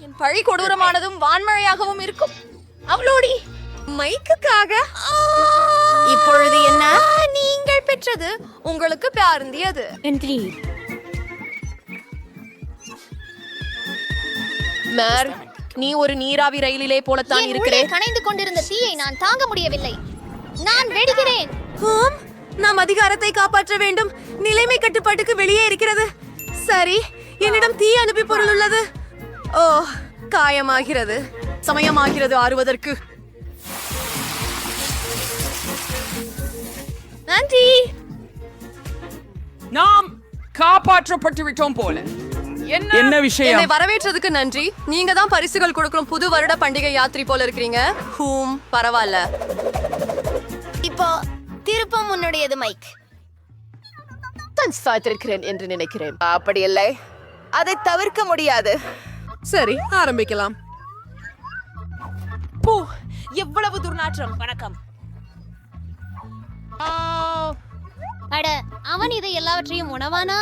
என் பழி கொடூரமானதும் வான்மழையாகவும் இருக்கும். அவளோடி மைக்குக்காக இப்பொழுது என்ன? நீங்கள் பெற்றது உங்களுக்கு பியாருந்தியது. மேர், நீ ஒரு நீராவி ரயிலிலே போலத்தான் இருக்கிறேன். கனைந்து கொண்டிருந்த தீயை நான் தாங்க முடியவில்லை. நான் வெடிக்கிறேன். நாம் அதிகாரத்தை காப்பாற்ற வேண்டும். நிலைமை கட்டுப்பாட்டுக்கு வெளியே இருக்கிறது. சரி, என்னிடம் தீ அனுப்பி பொருள் உள்ளது. ஓ, காயமாகிறது. சமயமாகிறது ஆறுவதற்கு. நன்றி. நாம் காப்பாற்றப்பட்டு விட்டோம் போல. என்ன விஷயம்? என்னை வரவேற்றதுக்கு நன்றி. நீங்க தான் பரிசுகள் கொடுக்கும் புது வருட பண்டிகை யாத்திரை போல இருக்கிறீங்க. பரவாயில்ல. இப்போ திருப்பம் உன்னுடையது மைக். சாய்த்திருக்கிறேன் என்று நினைக்கிறேன். அப்படி இல்லை, அதை தவிர்க்க முடியாது. சரி, ஆரம்பிக்கலாம். போ, எவ்வளவு துர்நாற்றம். வணக்கம். அட, அவன் இதை எல்லாவற்றையும் உணவானா?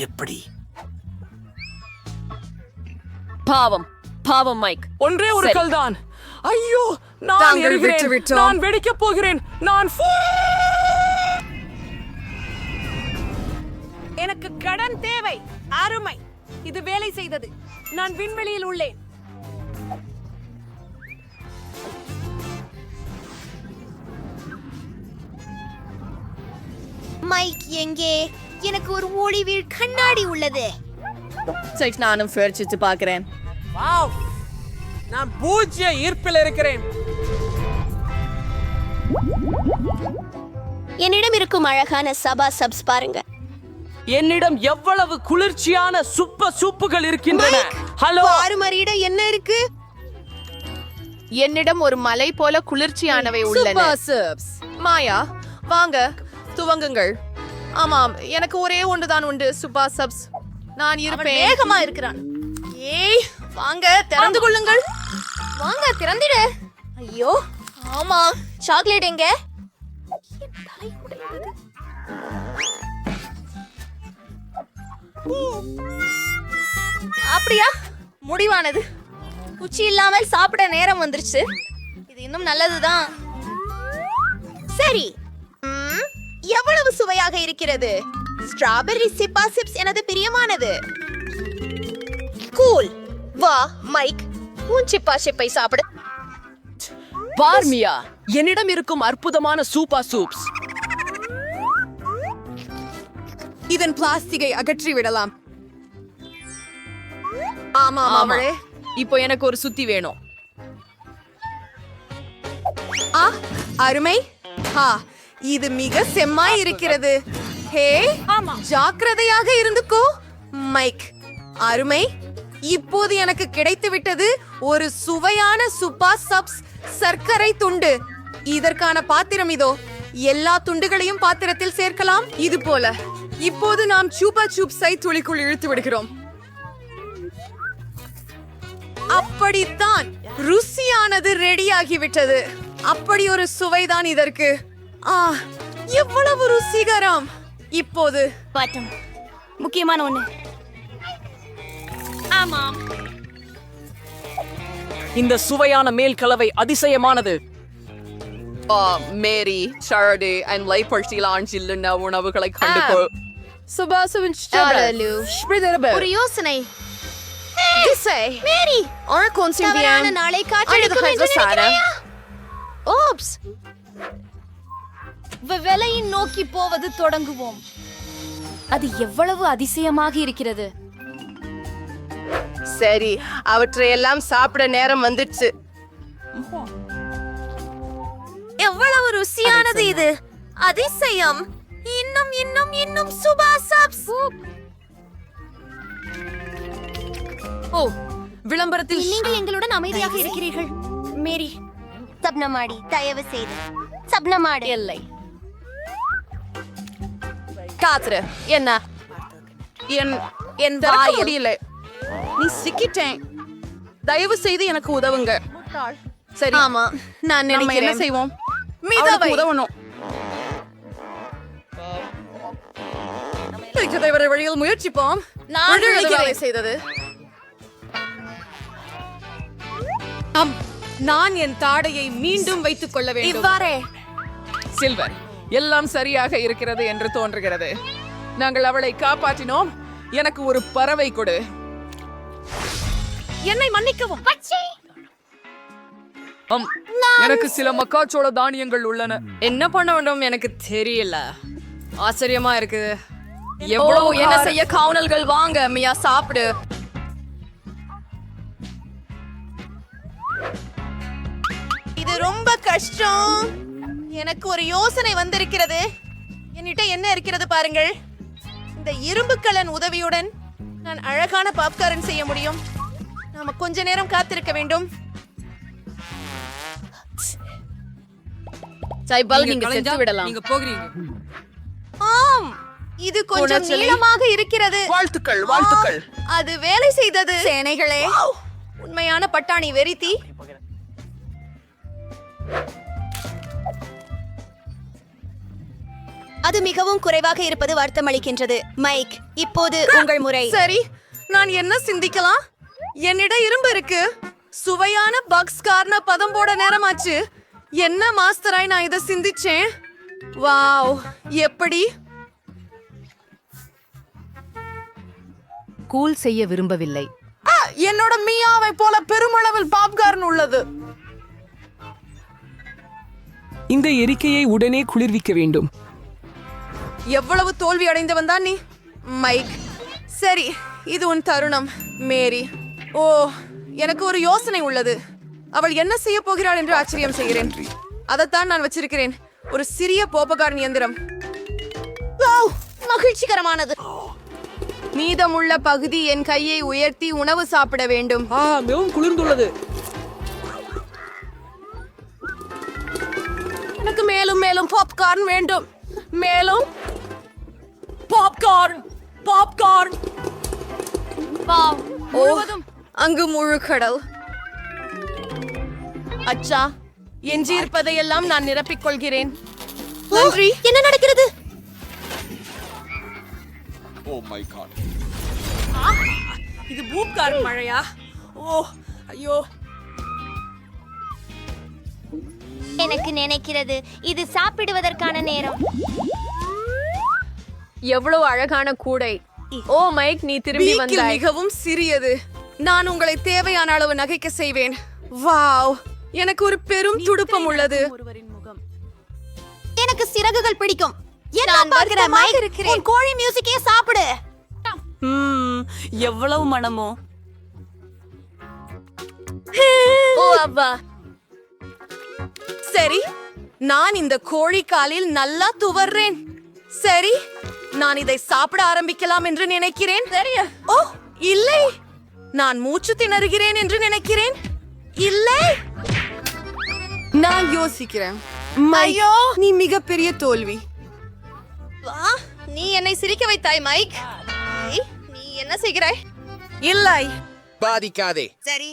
எப்படி? பாவம் பாவம் மைக். ஒன்றே ஒரு கல்தான். ஐயோ, நான் எரிகிறேன். நான் வெடிக்கப் போகிறேன். நான் எனக்கு கடன் தேவை. அருமை, இது வேலை செய்தது. நான் விண்வெளியில் உள்ளேன். மைக் எங்கே? எனக்கு ஒரு ஒளிவீழ் கண்ணாடி உள்ளது. சரி, நானும் முயற்சித்து பார்க்கிறேன். வாவ், நான் பூஜ்ய ஈர்ப்பில் இருக்கிறேன். என்னிடம் இருக்கும் அழகான சபா சப்ஸ் பாருங்க. என்னிடம் எவ்வளவு குளிர்ச்சியான சூப்புகள் இருக்கின்றன. ஹலோ, பாருமரியிடம் என்ன இருக்கு? என்னிடம் ஒரு மலை போல குளிர்ச்சியானவை உள்ளன. மாயா, வாங்க துவங்குங்கள். ஆமாம், எனக்கு ஒரே ஒன்றுதான் உண்டு. சுபா சப்ஸ். நான் இருப்பேன். வேகமா இருக்கிறான். ஏய், வாங்க திறந்து கொள்ளுங்கள். வாங்க திறந்திடு. ஐயோ, ஆமா. சாக்லேட் எங்க? அப்படியா? முடிவானது. குச்சி இல்லாமல் சாப்பிட நேரம் வந்துருச்சு. இது இன்னும் நல்லதுதான். சரி, எவ்வளவு சுவையாக இருக்கிறது. ஸ்ட்ராபெர்ரி சிப்பா சிப்ஸ் எனது பிரியமானது. கூல். வா மைக், உன் சிப்பா சிப்பை சாப்பிடு. பார்மியா, என்னிடம் இருக்கும் அற்புதமான சூப்ஸ். இதன் பிளாஸ்டிக்கை அகற்றி விடலாம். ஆமா அவளே, இப்போ எனக்கு ஒரு சுத்தி வேணும். அருமை. இது மிக செம்மாய் இருக்கிறது. ஹே, ஜாக்கிரதையாக இருந்துக்கோ மைக். அருமை. இப்போது எனக்கு கிடைத்து விட்டது ஒரு சுவையான சுப்பா சப்ஸ் சர்க்கரை துண்டு. இதற்கான பாத்திரம் இதோ. எல்லா துண்டுகளையும் பாத்திரத்தில் சேர்க்கலாம். இது போல. இப்போது நாம் சூப்பா சூப்ஸை துளிக்குள் இழுத்து விடுகிறோம். அப்படித்தான், ருசியானது ரெடியாகிவிட்டது. அப்படி ஒரு சுவைதான் இதற்கு. எவ்வளவு ருசிகரம். இப்போது பாட்டம் முக்கியமான ஒண்ணு. ஆமாம், இந்த சுவையான மேல் கலவை அதிசயமானது. மேரி, ஷாரடே அண்ட் லைப்பர்சிலான் சில்லுன உணவுகளை கண்டுகோ. ஒரு யோசனை. மேரி, தவறான நாளை காற்றடிக்கும் என்று நினைக்கிறாயா? ஓப்ஸ், விலையை நோக்கி போவது தொடங்குவோம். அது எவ்வளவு அதிசயமாக இருக்கிறது. சரி, அவற்றையெல்லாம் சாப்பிட நேரம் வந்துச்சு. எவ்வளவு ருசியானது இது. அதிசயம். இன்னும் இன்னும் இன்னும் சுபா சப்ஸ். ஓ, விளம்பரத்தில் நீங்கள் எங்களுடன் அமைதியாக இருக்கிறீர்கள். மேரி, சப்னமாடி, தயவு செய்து சப்னமாடி. இல்லை, காத்துரு. என்ன? என் வாய் முடியல. நீ சிக்கிட்டேன். தயவு செய்து எனக்கு உதவுங்க. சரி, ஆமா, நான் நினைக்கிறேன். என்ன செய்வோம்? மீதாவை உதவணும். வழியில் முயற்சிப்போம். வேலை செய்தது. நான் என் தாடையை மீண்டும் வைத்துக் கொள்ள வேண்டும். இவ்வாறே. சில்வர், எல்லாம் சரியாக இருக்கிறது என்று தோன்றுகிறது. நாங்கள் அவளை காப்பாற்றினோம். எனக்கு ஒரு பறவை கொடு. என்னை மன்னிக்கவும். எனக்கு சில மக்காச்சோள தானியங்கள் உள்ளன. என்ன பண்ண வேண்டும் எனக்கு தெரியல. ஆச்சரியமா இருக்கு. எவ்வளவு என்ன செய்ய காவலர்கள். வாங்க மியா, சாப்பிடு. இது ரொம்ப கஷ்டம். எனக்கு ஒரு யோசனை வந்திருக்கிறது. என்னிட்ட என்ன இருக்கிறது பாருங்கள். இந்த இரும்புக்கலன் உதவியுடன் நான் அழகான பாப்கார்ன் செய்ய முடியும். நாம கொஞ்ச நேரம் காத்திருக்க வேண்டும். நீங்க செத்து விடலாம். நீங்க போகிறீங்க. ஆம், இது கொஞ்சம் நீளமாக இருக்கிறது. வாழ்த்துக்கள் வாழ்த்துக்கள். அது வேலை செய்தது. சேனைகளே, உண்மையான பட்டாணி வெறித்தி. அது மிகவும் குறைவாக இருப்பது வருத்தமளிக்கின்றது. மைக், இப்போது உங்கள் முறை. சரி, நான் என்ன சிந்திக்கலாம்? என்னிடம் இரும்பு இருக்கு. சுவையான பக்ஸ் கார்ன பதம் போட நேரமாச்சு. என்ன மாஸ்டராய் நான் இதை சிந்திச்சேன். வாவ், எப்படி கூல் செய்ய விரும்பவில்லை. என்னோட மியாவை போல பெருமளவில் பாப்கார்ன் உள்ளது. இந்த எரிக்கையை உடனே குளிர்விக்க வேண்டும். எவ்வளவு தோல்வி அடைந்தவன் தான் நீ, மைக். சரி, இது உன் தருணம், மேரி. ஓ, எனக்கு ஒரு யோசனை உள்ளது. அவள் என்ன செய்ய போகிறாள் என்று ஆச்சரியம் செய்கிறேன். அதைத்தான் நான் வச்சிருக்கிறேன், ஒரு சிறிய போப்பகார்ன் இயந்திரம். மகிழ்ச்சிகரமானது. மீதமுள்ள பகுதி என் கையை உயர்த்தி உணவு சாப்பிட வேண்டும். மிகவும் குளிர்ந்துள்ளது. எனக்கு மேலும் மேலும் பாப்கார்ன் வேண்டும். மேலும் பாப்கார்ன் பாப்கார்ன். அங்கு முழு கடல். அச்சா, எஞ்சியிருப்பதையெல்லாம் நான் நிரப்பிக் கொள்கிறேன். நன்றி. என்ன நடக்கிறது? இது பூப்கார்ன் மழையா? ஓ, ஐயோ. எனக்கு நினைக்கிறது இது சாப்பிடுவதற்கான நேரம். எவ்வளவு அழகான கூடை. ஓ மைக், நீ திரும்பி வந்தாய். மிகவும் சிறியது. நான் உங்களை தேவையான அளவு நகைக்க செய்வேன். வாவ், எனக்கு ஒரு பெரும் துடுப்பம் உள்ளது. எனக்கு சிறகுகள் பிடிக்கும். நான் பார்க்கிறேன் மைக், உன் கோழி மியூசிக்கே சாப்பிடு. எவ்வளவு மனமோ. ஓ அப்பா. சரி, நான் இந்த கோழி காலில் நல்லா துவர்றேன். சரி, நான் இதை சாப்பிட ஆரம்பிக்கலாம் என்று நினைக்கிறேன். ஓ இல்லை, நான் மூச்சு திணறுகிறேன் என்று நினைக்கிறேன். இல்லை, நான் யோசிக்கிறேன். ஐயோ, நீ மிகப்பெரிய தோல்வி. நீ என்னை சிரிக்க வைத்தாய் மைக். நீ என்ன செய்கிறாய்? இல்லை, பாதிக்காதே. சரி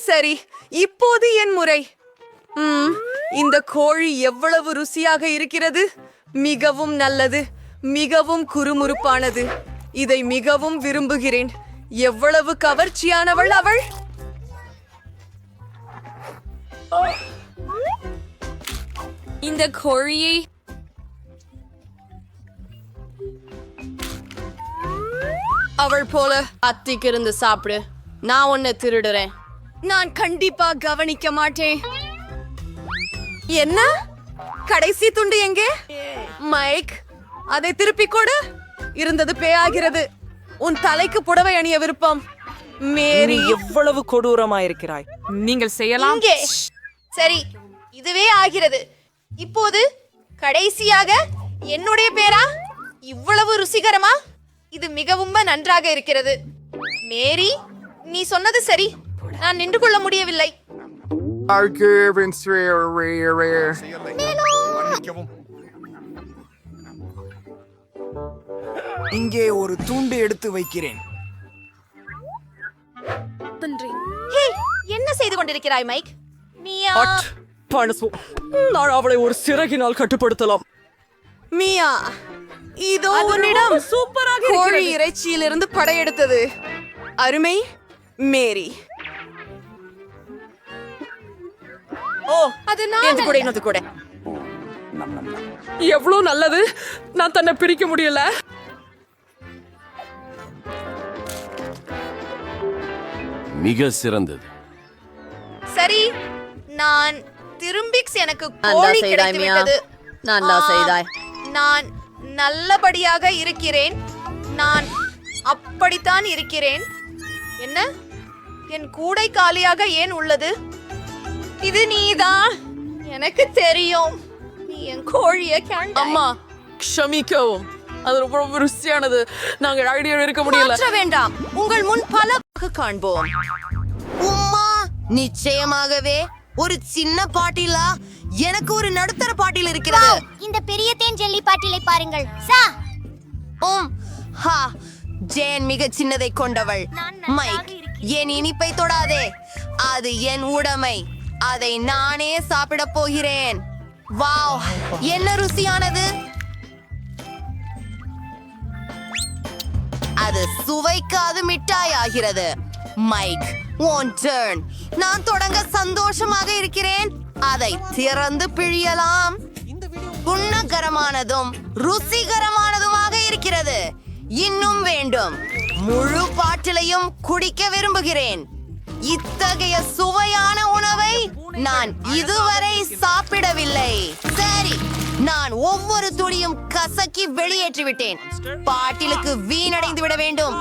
சரி, இப்போது என் முறை. இந்த கோழி எவ்வளவு ருசியாக இருக்கிறது. மிகவும் நல்லது, மிகவும் குறுமுறுப்பானது. இதை மிகவும் விரும்புகிறேன். எவ்வளவு கவர்ச்சியானவள் அவள். இந்த கோழியை அவள் போல அத்திக்கு இருந்து சாப்பிடு. நான் உன்னை திருடுறேன். நான் கண்டிப்பா கவனிக்க மாட்டேன். என்ன? கடைசி துண்டு எங்கே? மைக், அதை திருப்பி கொடு. இருந்தது பேயாகிறது. உன் தலைக்கு புடவை அணிய விருப்பம். மேரி, எவ்வளவு கொடூரமாயிருக்கிறாய். நீங்கள் செய்யலாம். இங்கே. சரி, இதுவே ஆகிறது. இப்போது கடைசியாக என்னுடைய பேரா? இவ்வளவு ருசிகரமா? இது மிகவும் நன்றாக இருக்கிறது. மேரி, நீ சொன்னது சரி. நான் நின்று கொள்ள முடியவில்லை. இங்கே ஒரு துண்டு எடுத்து வைக்கிறேன். ஹே, என்ன செய்து கொண்டிருக்கிறாய் மைக்? மியா, நான் அவளை ஒரு சிறகினால் கட்டுப்படுத்தலாம். மியா, இதோ உன்னிடம் சூப்பராக கோழி இறைச்சியிலிருந்து படையெடுத்தது. அருமை மேரி. ஓ, அது நான் கூட இன்னொரு கூட. எவ்வளவு நல்லது. நான் தன்னை பிரிக்க முடியல. மிக சிறந்தது. சரி, நான் திரும்பிக்ஸ் எனக்கு கோழி கிடைத்துவிட்டது. நான் நல்லபடியாக இருக்கிறேன். நான் அப்படித்தான் இருக்கிறேன். என்ன? என் கூடை காலியாக ஏன் உள்ளது? இது நீதான். எனக்கு தெரியும். நீ என் கோழியை கண்டாய். அம்மா, க்ஷமிக்கவும். அது ரொம்ப ருசியானது. நாங்கள் ஐடியா இருக்க முடியல. மாற்ற வேண்டாம். உங்கள் முன் பல காண்போம். உம்மா, நிச்சயமாகவே ஒரு சின்ன பாட்டிலா? எனக்கு ஒரு நடுத்தர பாட்டில் இருக்கிறது. இந்த பெரிய தேன் ஜெல்லி பாட்டிலை பாருங்கள். சா, ஜேன் மிக சின்னதை கொண்டவள். மைக், என் இனிப்பை தொடாதே, அது என் உடைமை. அதை நானே சாப்பிட போகிறேன். வாவ், என்ன ருசியானது! அது சுவைக்காது மிட்டாய் ஆகிறது. மைக், உன் டர்ன். நான் தொடங்க சந்தோஷமாக இருக்கிறேன். அதை திறந்து பிழியலாம். குணகரமானதும் ருசிகரமானதுமாக இருக்கிறது. இன்னும் வேண்டும். முழு பாட்டிலையும் குடிக்க விரும்புகிறேன். இத்தகைய சுவையான உணவை நான் இதுவரை சாப்பிடவில்லை. சரி, நான் ஒவ்வொரு துளியும் கசக்கி வெளியேற்றி விட்டேன். பாட்டிலுக்கு வீணடைந்து விட வேண்டும்.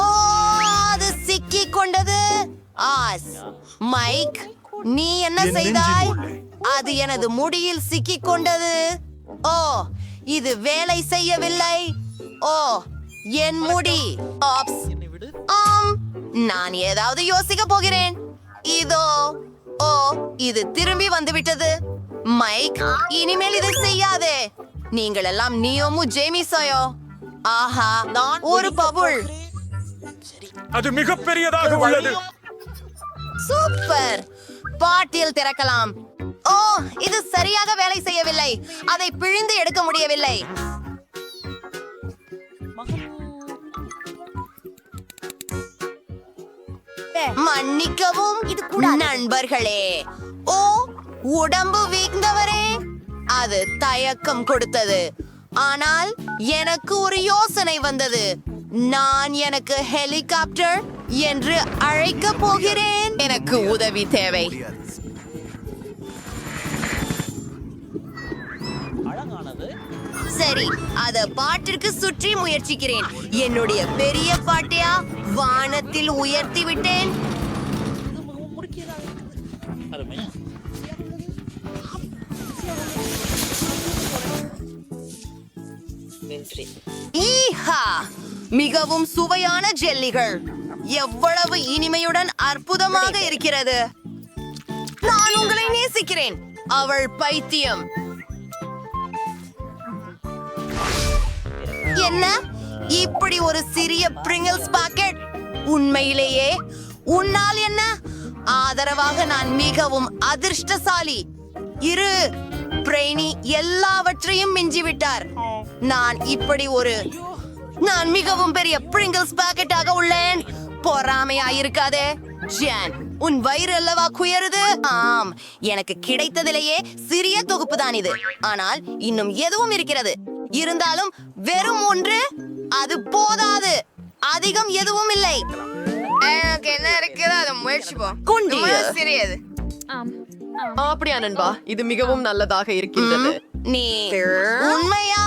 ஓ, அது சிக்கிக் கொண்டது. ஆஸ், மைக், நீ என்ன செய்தாய்? அது எனது முடியில் சிக்கிக் கொண்டது. ஓ, இது வேலை செய்யவில்லை. ஓ, என் முடி. ஆப்ஸ். நான் ஏதாவது யோசிக்க போகிறேன். இதோ. ஓ, இது திரும்பி வந்துவிட்டது. மைக், இனிமேல் இதை செய்யாதே. நீங்கள் எல்லாம் நியோமு ஜேமிசோயோ. ஆஹா, ஒரு பபுள். அது மிகப்பெரியதாக உள்ளது. சூப்பர். பாட்டில் திறக்கலாம். ஓ, இது சரியாக வேலை செய்யவில்லை. அதை பிழிந்து எடுக்க முடியவில்லை. மன்னிக்கவும் நண்பர்களே. ஓ, உடம்பு வீழ்ந்தவரே, அது தயக்கம் கொடுத்தது. ஆனால் எனக்கு ஒரு யோசனை வந்தது. நான் எனக்கு ஹெலிகாப்டர் என்று அழைக்க போகிறேன். எனக்கு உதவி தேவை. சரி, அத பாட்டிற்கு சுற்றி முயற்சிக்கிறேன். என்னுடைய பெரிய பாட்டையா வானத்தில் உயர்த்தி விட்டேன். ஈஹா, மிகவும் சுவையான ஜெல்லிகள். எவ்வளவு இனிமையுடன் அற்புதமாக இருக்கிறது. நான் உங்களை நேசிக்கிறேன். அவள் பைத்தியம். என்ன, இப்படி ஒரு சிறிய பிரிங்கிள்ஸ் பாக்கெட்? உண்மையிலேயே உன்னால் என்ன? ஆதரவாக நான் மிகவும் அதிர்ஷ்டசாலி. இரு, பிரெய்னி எல்லாவற்றையும் மிஞ்சிவிட்டார். நான் மிகவும் பெரிய பிரிங்கிள்ஸ் பாக்கெட்டாக உள்ளேன். பொறாமையாயிருக்காதே. ஜான், உன் வயிறு அல்லவா குயருது? ஆம், எனக்கு கிடைத்ததிலேயே சிறிய தொகுப்பு தான் இது. ஆனால் இன்னும் எதுவும் இருக்கிறது. இருந்தாலும் வெறும் ஒன்று அது போதாது. அதிகம் எதுவும் இல்லை. எனக்கு என்ன இருக்குது அதை முயற்சிப்போம். சிறியது. அப்படியா நண்பா, இது மிகவும் நல்லதாக இருக்கின்றது. நீ உண்மையா?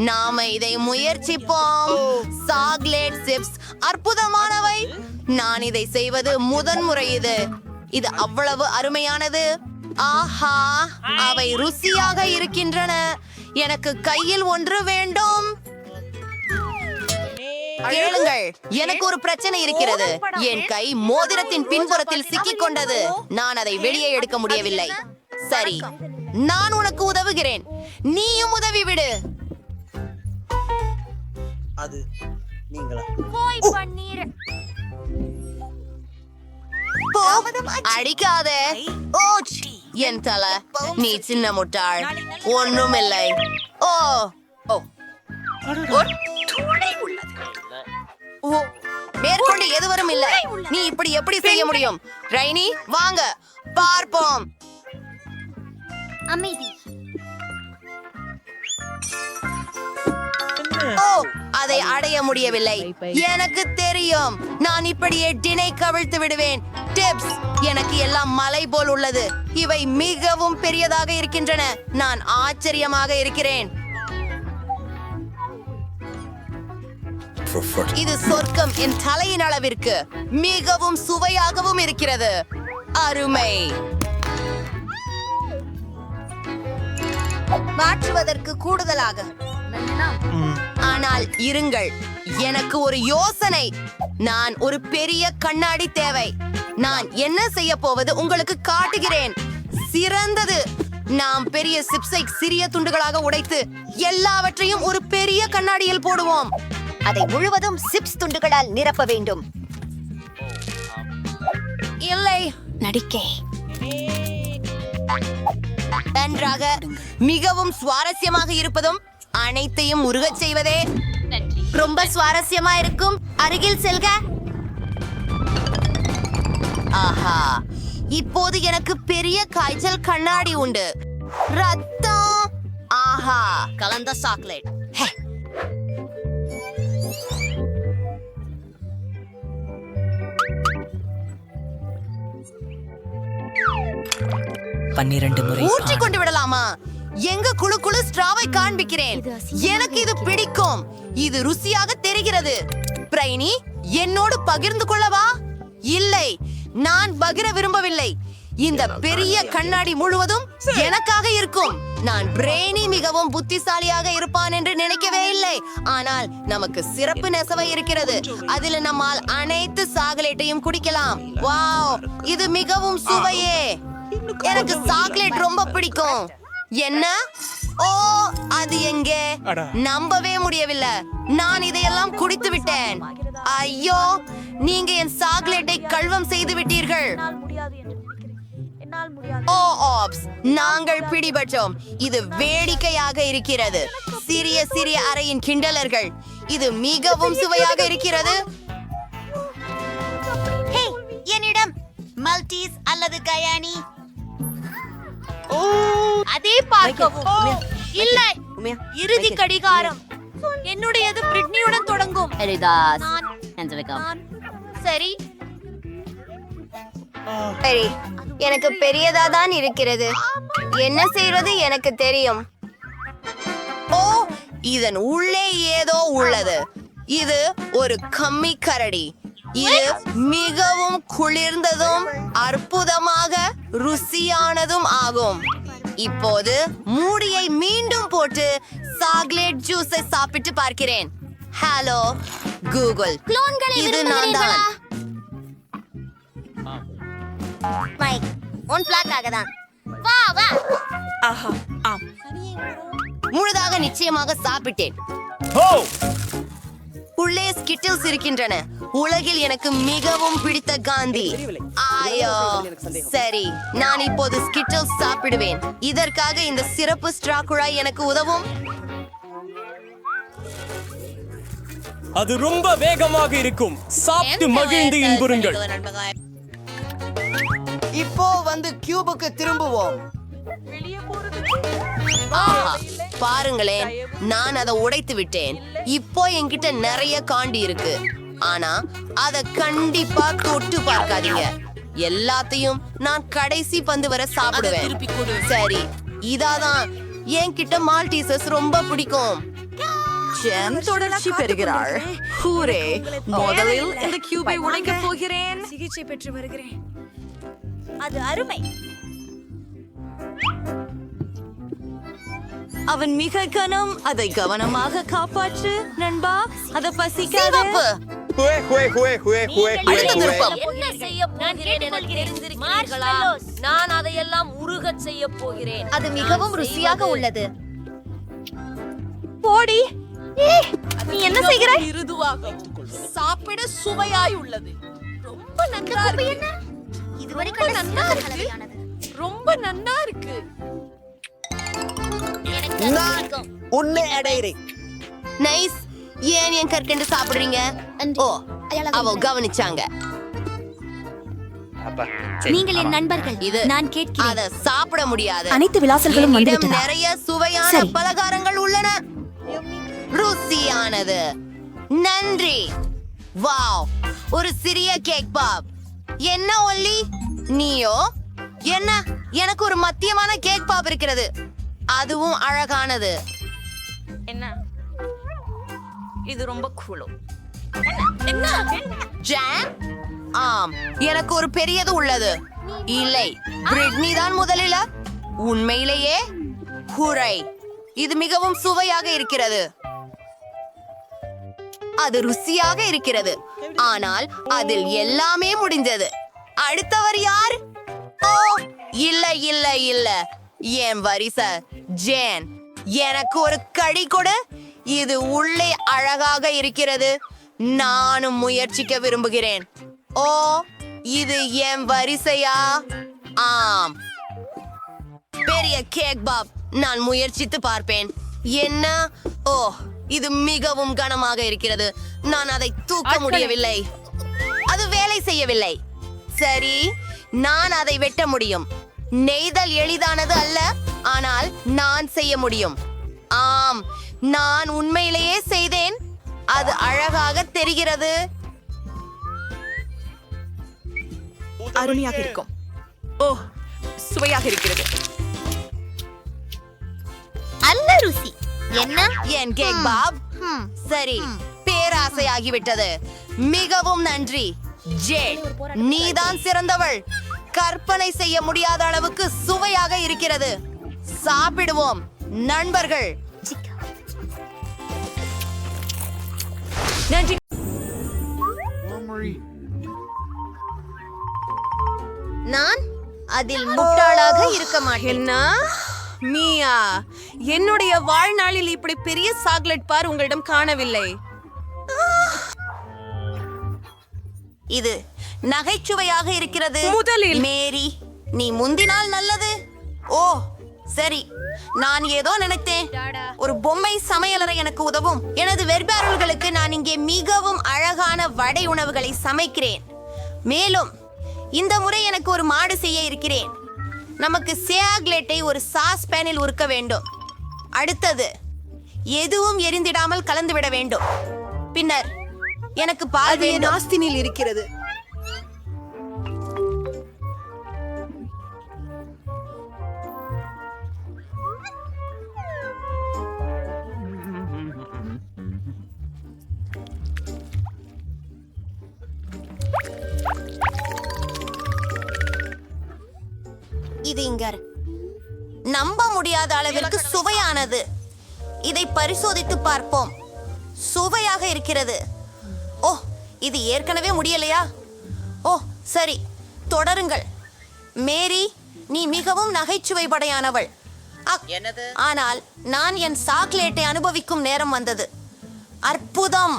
நாம இதை முயற்சிப்போம். சாக்லேட் சிப்ஸ் அற்புதமானவை. நான் இதை செய்வது முதன்முறை. இது அவ்வளவு அருமையானது. ஆஹா, அவை ருசியாக இருக்கின்றன. எனக்கு கையில் ஒன்று வேண்டும். கேளுங்கள், எனக்கு ஒரு பிரச்சனை இருக்கிறது. என் கை மோதிரத்தின் பின்புறத்தில் சிக்கிக் கொண்டது. நான் அதை வெளியே எடுக்க முடியவில்லை. சரி, நான் உனக்கு உதவுகிறேன். நீயும் உதவி விடு. அது நீங்களா? அடிக்காதே. என் தலை, நீ சின்ன முட்டாள். ஒன்றும் இல்லை. ஓ, மேற்கொண்டு எதுவரும் இல்லை. நீ இப்படி எப்படி செய்ய முடியும்? ரைனி, வாங்க பார்ப்போம். அமைதி. ஓ, அதை அடைய முடியவில்லை. எனக்கு தெரியும். நான் இப்படியே டினை கவிழ்த்து விடுவேன். டிப்ஸ், எனக்கு எல்லாம் மலை போல் உள்ளது. இவை மிகவும் பெரியதாக இருக்கின்றன. நான் ஆச்சரியமாக இருக்கிறேன். இது சொர்க்கம் என் தலையின் அளவிற்கு. மிகவும் சுவையாகவும் இருக்கிறது. அருமை. மாற்றுவதற்கு கூடுதலாக. ஆனால் இருங்கள், எனக்கு ஒரு யோசனை. நான் ஒரு பெரிய கண்ணாடி தேவை. நான் என்ன செய்ய போவது உங்களுக்கு காட்டுகிறேன். சிறந்தது. நாம் பெரிய சிப்ஸை சிறிய துண்டுகளாக உடைத்து எல்லாவற்றையும் ஒரு பெரிய கண்ணாடியில் போடுவோம். அதை முழுவதும் சிப்ஸ் துண்டுகளால் நிரப்ப வேண்டும். இல்லை, நடிக்கை நன்றாக. மிகவும் சுவாரஸ்யமாக இருப்பதும் அனைத்தையும் உருகச் செய்வதே. ரொம்ப சுவாரஸ்யமா இருக்கும். அருகில் செல்க. ஆஹா, இப்போது எனக்கு பெரிய காய்ச்சல் கண்ணாடி உண்டு. ரத்தம். ஆஹா, கலந்த சாக்லேட். ஹே. ஊற்றிக் கொண்டு விடலாமா? எங்க குழு குழு ஸ்ட்ராவை காண்பிக்கிறேன். எனக்கு இது பிடிக்கும். இது ருசியாக தெரிகிறது. பிரைனி, என்னோடு பகிர்ந்து கொள்ளவா? இல்லை, நான் பகிர விரும்பவில்லை. இந்த பெரிய கண்ணாடி முழுவதும் எனக்காக இருக்கும். நான் பிரைனி மிகவும் புத்திசாலியாக இருப்பான் என்று நினைக்கவே இல்லை. ஆனால் நமக்கு சிறப்பு நெசவை இருக்கிறது. அதில் நம்மால் அனைத்து சாக்லேட்டையும் குடிக்கலாம். வாவ், இது மிகவும் சுவையே. எனக்கு சாக்லேட் ரொம்ப பிடிக்கும். என்ன? ஓ, அது எங்கே? நம்பவே முடியவில்லை. நான் இதையெல்லாம் குடித்து விட்டேன். ஐயோ, நீங்க என் சாக்லேட்டை கல்வம் செய்து விட்டீர்கள். ஓ ஆப்ஸ், நாங்கள் பிடிபட்டோம். இது வேடிக்கையாக இருக்கிறது. சிறிய சிறிய அறையின் கிண்டலர்கள். இது மிகவும் சுவையாக இருக்கிறது. என்னிடம் மல்டிஸ் அல்லது கயானி அதே பார்க்கவும். இல்லை, இறுதி கடிகாரம். என்னுடையது பிரிட்னியுடன் தொடங்கும். சரி சரி, எனக்கு பெரியதா தான் இருக்கிறது. என்ன செய்வது எனக்கு தெரியும். ஓ, இதன் உள்ளே ஏதோ உள்ளது. இது ஒரு கம்மி கரடி. இது மிகவும் குளிர்ந்ததும் அற்புதமாக ருசியானதும் ஆகும். இப்போது மூடியை மீண்டும் போட்டு சாக்லேட் ஜூஸை சாப்பிட்டு பார்க்கிறேன். ஹலோ கூகுள், இது நான் தான். மைக், உன் பிளாக்காக தான். வா வா. ஆஹா, ஆம். முழுதாக நிச்சயமாக சாப்பிட்டேன். உள்ளே ஸ்கிட்டில்ஸ் இருக்கின்றன. உலகில் எனக்கு மிகவும் பிடித்த காந்தி. ஆயோ, சரி, நான் இப்போது ஸ்கிட்டில்ஸ் சாப்பிடுவேன். இதற்காக இந்த சிறப்பு ஸ்ட்ரா குழாய் எனக்கு உதவும். அது ரொம்ப வேகமாக இருக்கும். சாப்பிட்டு மகிழ்ந்து இன்புறுங்கள். இப்போ வந்து கியூபுக்கு திரும்புவோம். ஆஹா, பாருங்களேன், நான் அதை உடைத்து விட்டேன். இப்போ என்கிட்ட நிறைய காண்டி இருக்கு. ஆனா அத கண்டிப்பா தொட்டு பார்க்காதீங்க. எல்லாத்தையும் நான் கடைசி பந்து வரை சாப்பிடுவேன். சரி, இதாதான் என்கிட்ட மால்டீசஸ் ரொம்ப பிடிக்கும். ஜெம் தொடர்ச்சி பெறுகிறாள். ஹூரே, முதலில் இந்த கியூபை உடைக்க போகிறேன். சிகிச்சை பெற்று வருகிறேன். அது அருமை. அவன் மிக கனம். அதை கவனமாக காப்பாற்று நண்பா. அத பசிக்காத. என்ன செய்ய போகிறேன்? நான் அதையெல்லாம் உருகச் செய்ய போகிறேன். அது மிகவும் ருசியாக உள்ளது. போடி, நீ என்ன செய்கிறாய்? மிருதுவாக சாப்பிட சுவையாய் உள்ளது. ரொம்ப நன்றா இருக்கு. இதுவரை ரொம்ப நன்னா இருக்கு. உன்னை அடைகிறேன். நைஸ். ஏன் என் கற்கண்டு சாப்பிடுறீங்க? ஓ, அவ கவனிச்சாங்க. நீங்கள் என் நண்பர்கள். இது நான் கேட்கிறேன். அத சாப்பிட முடியாது. அனைத்து விலாசல்களும் வந்துவிட்டன. நிறைய சுவையான சரி. பலகாரங்கள் உள்ளன. ருசியானது. நன்றி. வாவ், ஒரு சிறிய கேக் பாப். என்ன ஒல்லி, நீயோ? என்ன, எனக்கு ஒரு மத்தியமான கேக் பாப் இருக்கிறது. அதுவும் அழகானது. என்ன, இது ரொம்ப கூலோ. ஜாம்? ஆம், எனக்கு ஒரு பெரியது உள்ளது. இல்லை, பிரிட்னி தான் முதலில். உண்மையிலேயே ஹூரை, இது மிகவும் சுவையாக இருக்கிறது. அது ருசியாக இருக்கிறது. ஆனால் அதில் எல்லாமே முடிந்தது. அடுத்தவர் யார்? ஓ, இல்ல இல்ல இல்ல, என் வரிசை ஜேன், எனக்கு ஒரு கடி கொடு. இது உள்ளே அழகாக இருக்கிறது. நானும் முயற்சிக்க விரும்புகிறேன். ஓ, இது என் வரிசையா? ஆம், பெரிய கேக் பாப். நான் முயற்சித்து பார்ப்பேன். என்ன? ஓ, இது மிகவும் கனமாக இருக்கிறது. நான் அதை தூக்க முடியவில்லை. அது வேலை செய்யவில்லை. சரி, நான் அதை வெட்ட முடியும். நெய்தல் எளிதானது அல்ல, ஆனால் நான் செய்ய முடியும். ஆம், நான் உண்மையிலேயே செய்தேன். அது அழகாக தெரிகிறது. அருமையாக இருக்கும். ஓ, சுவையாக இருக்கிறது. நல்ல ருசி. என்ன என் கேக் பாப்? சரி, பேராசையாகிவிட்டது. மிகவும் நன்றி ஜேட், நீதான் சிறந்தவள். கற்பனை செய்ய முடியாத அளவுக்கு சுவையாக இருக்கிறது. சாப்பிடுவோம் நண்பர்கள். நன்றி. நான் அதில் முட்டாளாக இருக்க மாட்டேன். என்ன மியா, என்னுடைய வாழ்நாளில் இப்படி பெரிய சாக்லேட் பார் உங்களிடம் காணவில்லை. இது நகைச்சுவையாக இருக்கிறது. முதலில் மேரி, நீ முந்தினால் நல்லது. ஓ சரி, நான் ஏதோ நினைத்தேன். ஒரு பொம்மை சமையலறை எனக்கு உதவும். எனது வெர்பாரல்களுக்கு நான் இங்கே மிகவும் அழகான வடை உணவுகளை சமைக்கிறேன். மேலும் இந்த முறை எனக்கு ஒரு மாடு செய்ய இருக்கிறேன். நமக்கு சாக்லேட்டை ஒரு சாஸ் பேனில் உருக்க வேண்டும். அடுத்தது எதுவும் எரிந்திடாமல் கலந்துவிட வேண்டும். பின்னர் எனக்கு பால் வேண்டும். நாஸ்தினில் இருக்கிறது. இது இங்க நம்ப முடியாத அளவிற்கு சுவையானது. இதை பரிசோதித்து பார்ப்போம். சுவையாக இருக்கிறது. ஓ, இது ஏற்கனவே முடியலையா? ஓ சரி, தொடருங்கள். மேரி, நீ மிகவும் நகைச்சுவை படையானவள். ஆனால் நான் என் சாக்லேட்டை அனுபவிக்கும் நேரம் வந்தது. அற்புதம்.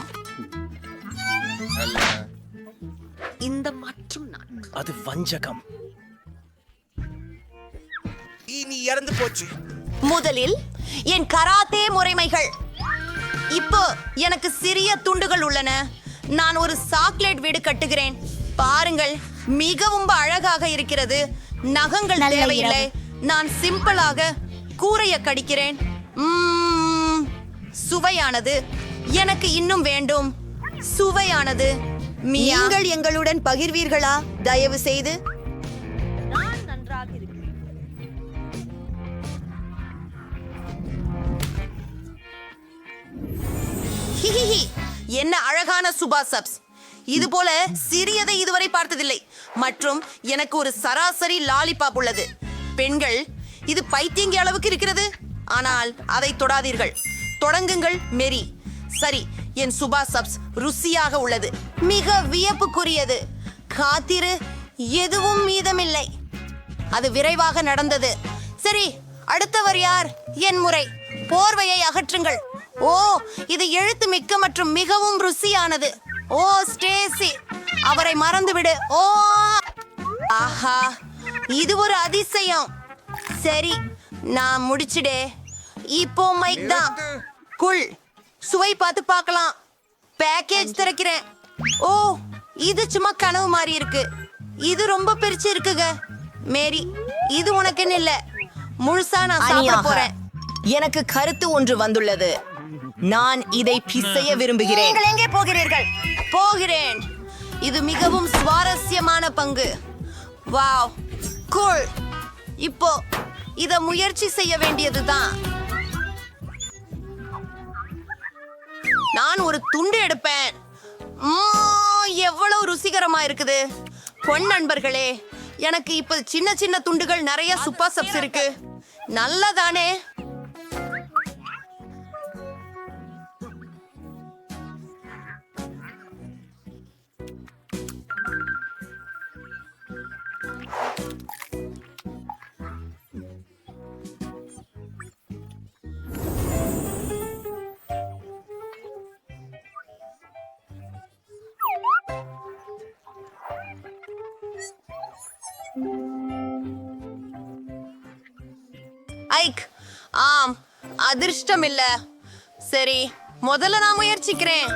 இந்த மற்றும் அது வஞ்சகம். நீ இறந்து போச்சு. முதலில் என் கராத்தே முறைமைகள். இப்போ எனக்கு சிறிய துண்டுகள் உள்ளன. நான் ஒரு சாக்லேட் வீடு கட்டுகிறேன். பாருங்கள், மிகவும் அழகாக இருக்கிறது. நகங்கள் தேவையில்லை. நான் சிம்பிளாக கூரையை கடிக்கிறேன். சுவையானது. எனக்கு இன்னும் வேண்டும். சுவையானது. நீங்கள் எங்களுடன் பகிர்வீர்களா தயவு செய்து? என்ன அழகான சுபா சப்ஸ். இது போல சிறியதை இதுவரை பார்த்ததில்லை. மற்றும் எனக்கு ஒரு சராசரி லாலிபாப் உள்ளது. பெண்கள், இது பைத்தியங்கி அளவுக்கு இருக்கிறது. ஆனால் அதை தொடாதீர்கள். தொடங்குங்கள் மேரி. சரி, என் சுபா சப்ஸ் ருசியாக உள்ளது. மிக வியப்புக்குரியது. காத்திரு, எதுவும் மீதமில்லை. அது விரைவாக நடந்தது. சரி, அடுத்தவர் யார்? என் முறை. போர்வையை அகற்றுங்கள். ஓ, இது எழுத்து மிக்க மற்றும் மிகவும் ருசியானது. ஓ ஸ்டேசி, அவரை மறந்துவிடு. ஓ ஆஹா, இது ஒரு அதிசயம். சரி, நான் முடிச்சிடே. இப்போ மைக் தான். குள், சுவை பார்த்து பார்க்கலாம். பேக்கேஜ் திறக்கிறேன். ஓ, இது சும்மா கனவு மாதிரி இருக்கு. இது ரொம்ப பெருசு இருக்குங்க. மேரி, இது உனக்குன்னு இல்ல. முழுசா நான் சாப்பிட போறேன். எனக்கு கருத்து ஒன்று வந்துள்ளது. நான் இதை பிசைய விரும்புகிறேன். நீங்கள் எங்கே போகிறீர்கள்? போகிறேன். இது மிகவும் சுவாரஸ்யமான பங்கு. Wow, cool. இப்போ இத முயற்சி செய்ய வேண்டியதுதான். நான் ஒரு துண்டு எடுப்பேன். எவ்வளவு ருசிகரமா இருக்குது. பொன் நண்பர்களே, எனக்கு இப்ப சின்ன சின்ன துண்டுகள் நிறைய சுப்பா சப்ஸ் இருக்கு. நல்லதானே? ஐக், ஆம், அதிர்ஷ்டம் இல்ல. சரி, முதல்ல நான் முயற்சிக்கிறேன்.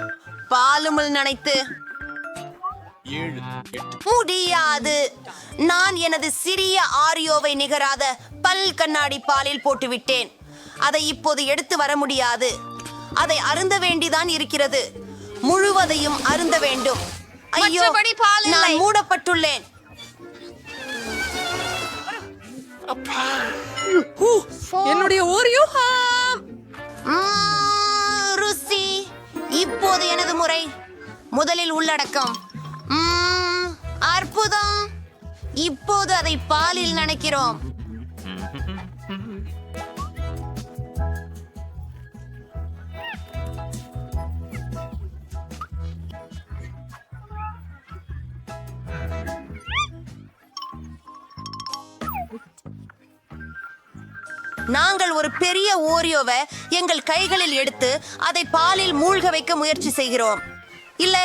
பாலுமுள் நனைத்து முடியாது. நான் எனது சிறிய ஆரியோவை நிகராத பல் கண்ணாடி பாலில் போட்டுவிட்டேன். அதை இப்போது எடுத்து வர முடியாது. அதை அருந்த வேண்டிதான் இருக்கிறது. முழுவதையும் அருந்த வேண்டும். ஐயோ, நான் மூடப்பட்டுள்ளேன். என்னுடைய ஓரியோ ருசி. இப்போது எனது முறை. முதலில் உள்ளடக்கம். அற்புதம். இப்போது அதை பாலில் நனைக்கிறோம். நாங்கள் ஒரு பெரிய ஓரியோவை எங்கள் கைகளில் எடுத்து அதை பாலில் மூழ்க வைக்க முயற்சி செய்கிறோம். இல்ல,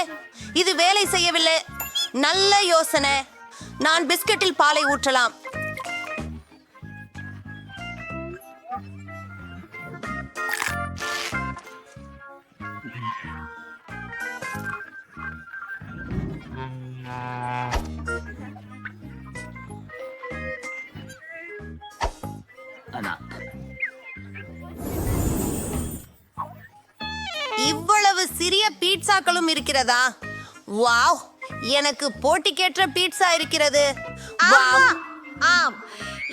இது வேலை செய்யவில்லை. நல்ல யோசனை. நான் பிஸ்கட்டில் பாலை ஊற்றலாம். இவ்வளவு சிறிய பீட்சாக்களும் இருக்கிறதா? வாவ், எனக்கு போட்டிக்கேற்ற பீட்சா இருக்கிறது. ஆம்,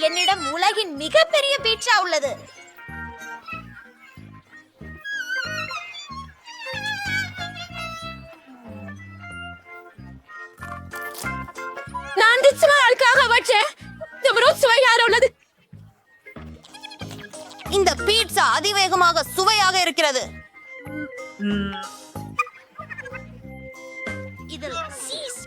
என்னிடம் உலகின் மிகப்பெரிய பீட்சா உள்ளது. நான் நிச்சயமாக வச்சேன். சுவையாக உள்ளது. இந்த பீட்சா அதிவேகமாக சுவையாக இருக்கிறது. இதில் சீஸ்.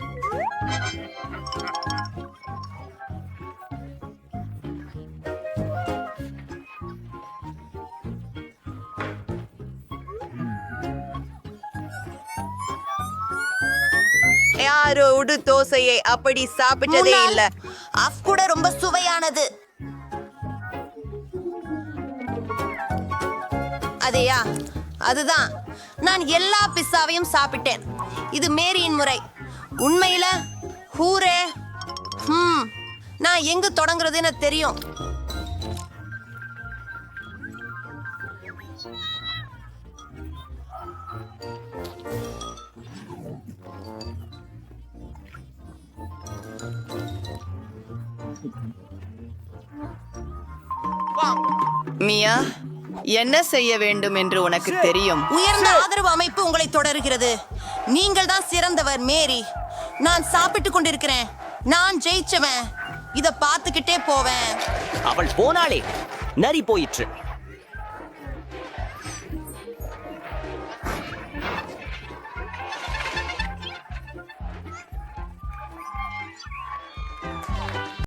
யாரோடு தோசையை அப்படி சாப்பிட்டதே இல்ல. அஃப் கூட ரொம்ப சுவையானது. அதேயா, அதுதான். நான் எல்லா பிஸ்ஸாவையும் சாப்பிட்டேன். இது மேரியின் முறை. உண்மையில ஹூரே. நான் எங்கு தொடங்குறதுன்னு தெரியும். மியா, என்ன செய்ய வேண்டும் என்று உனக்கு தெரியும். உயர்ந்த ஆதரவு அமைப்பு உங்களை தொடர்கிறது. நீங்கள் தான் சிறந்தவர் மேரி. நான் சாப்பிட்டு கொண்டிருக்கிறேன். நான் ஜெயிச்சவன். இத பார்த்துக்கிட்டே போவேன். அவள் போனாளே, நரி போயிற்று.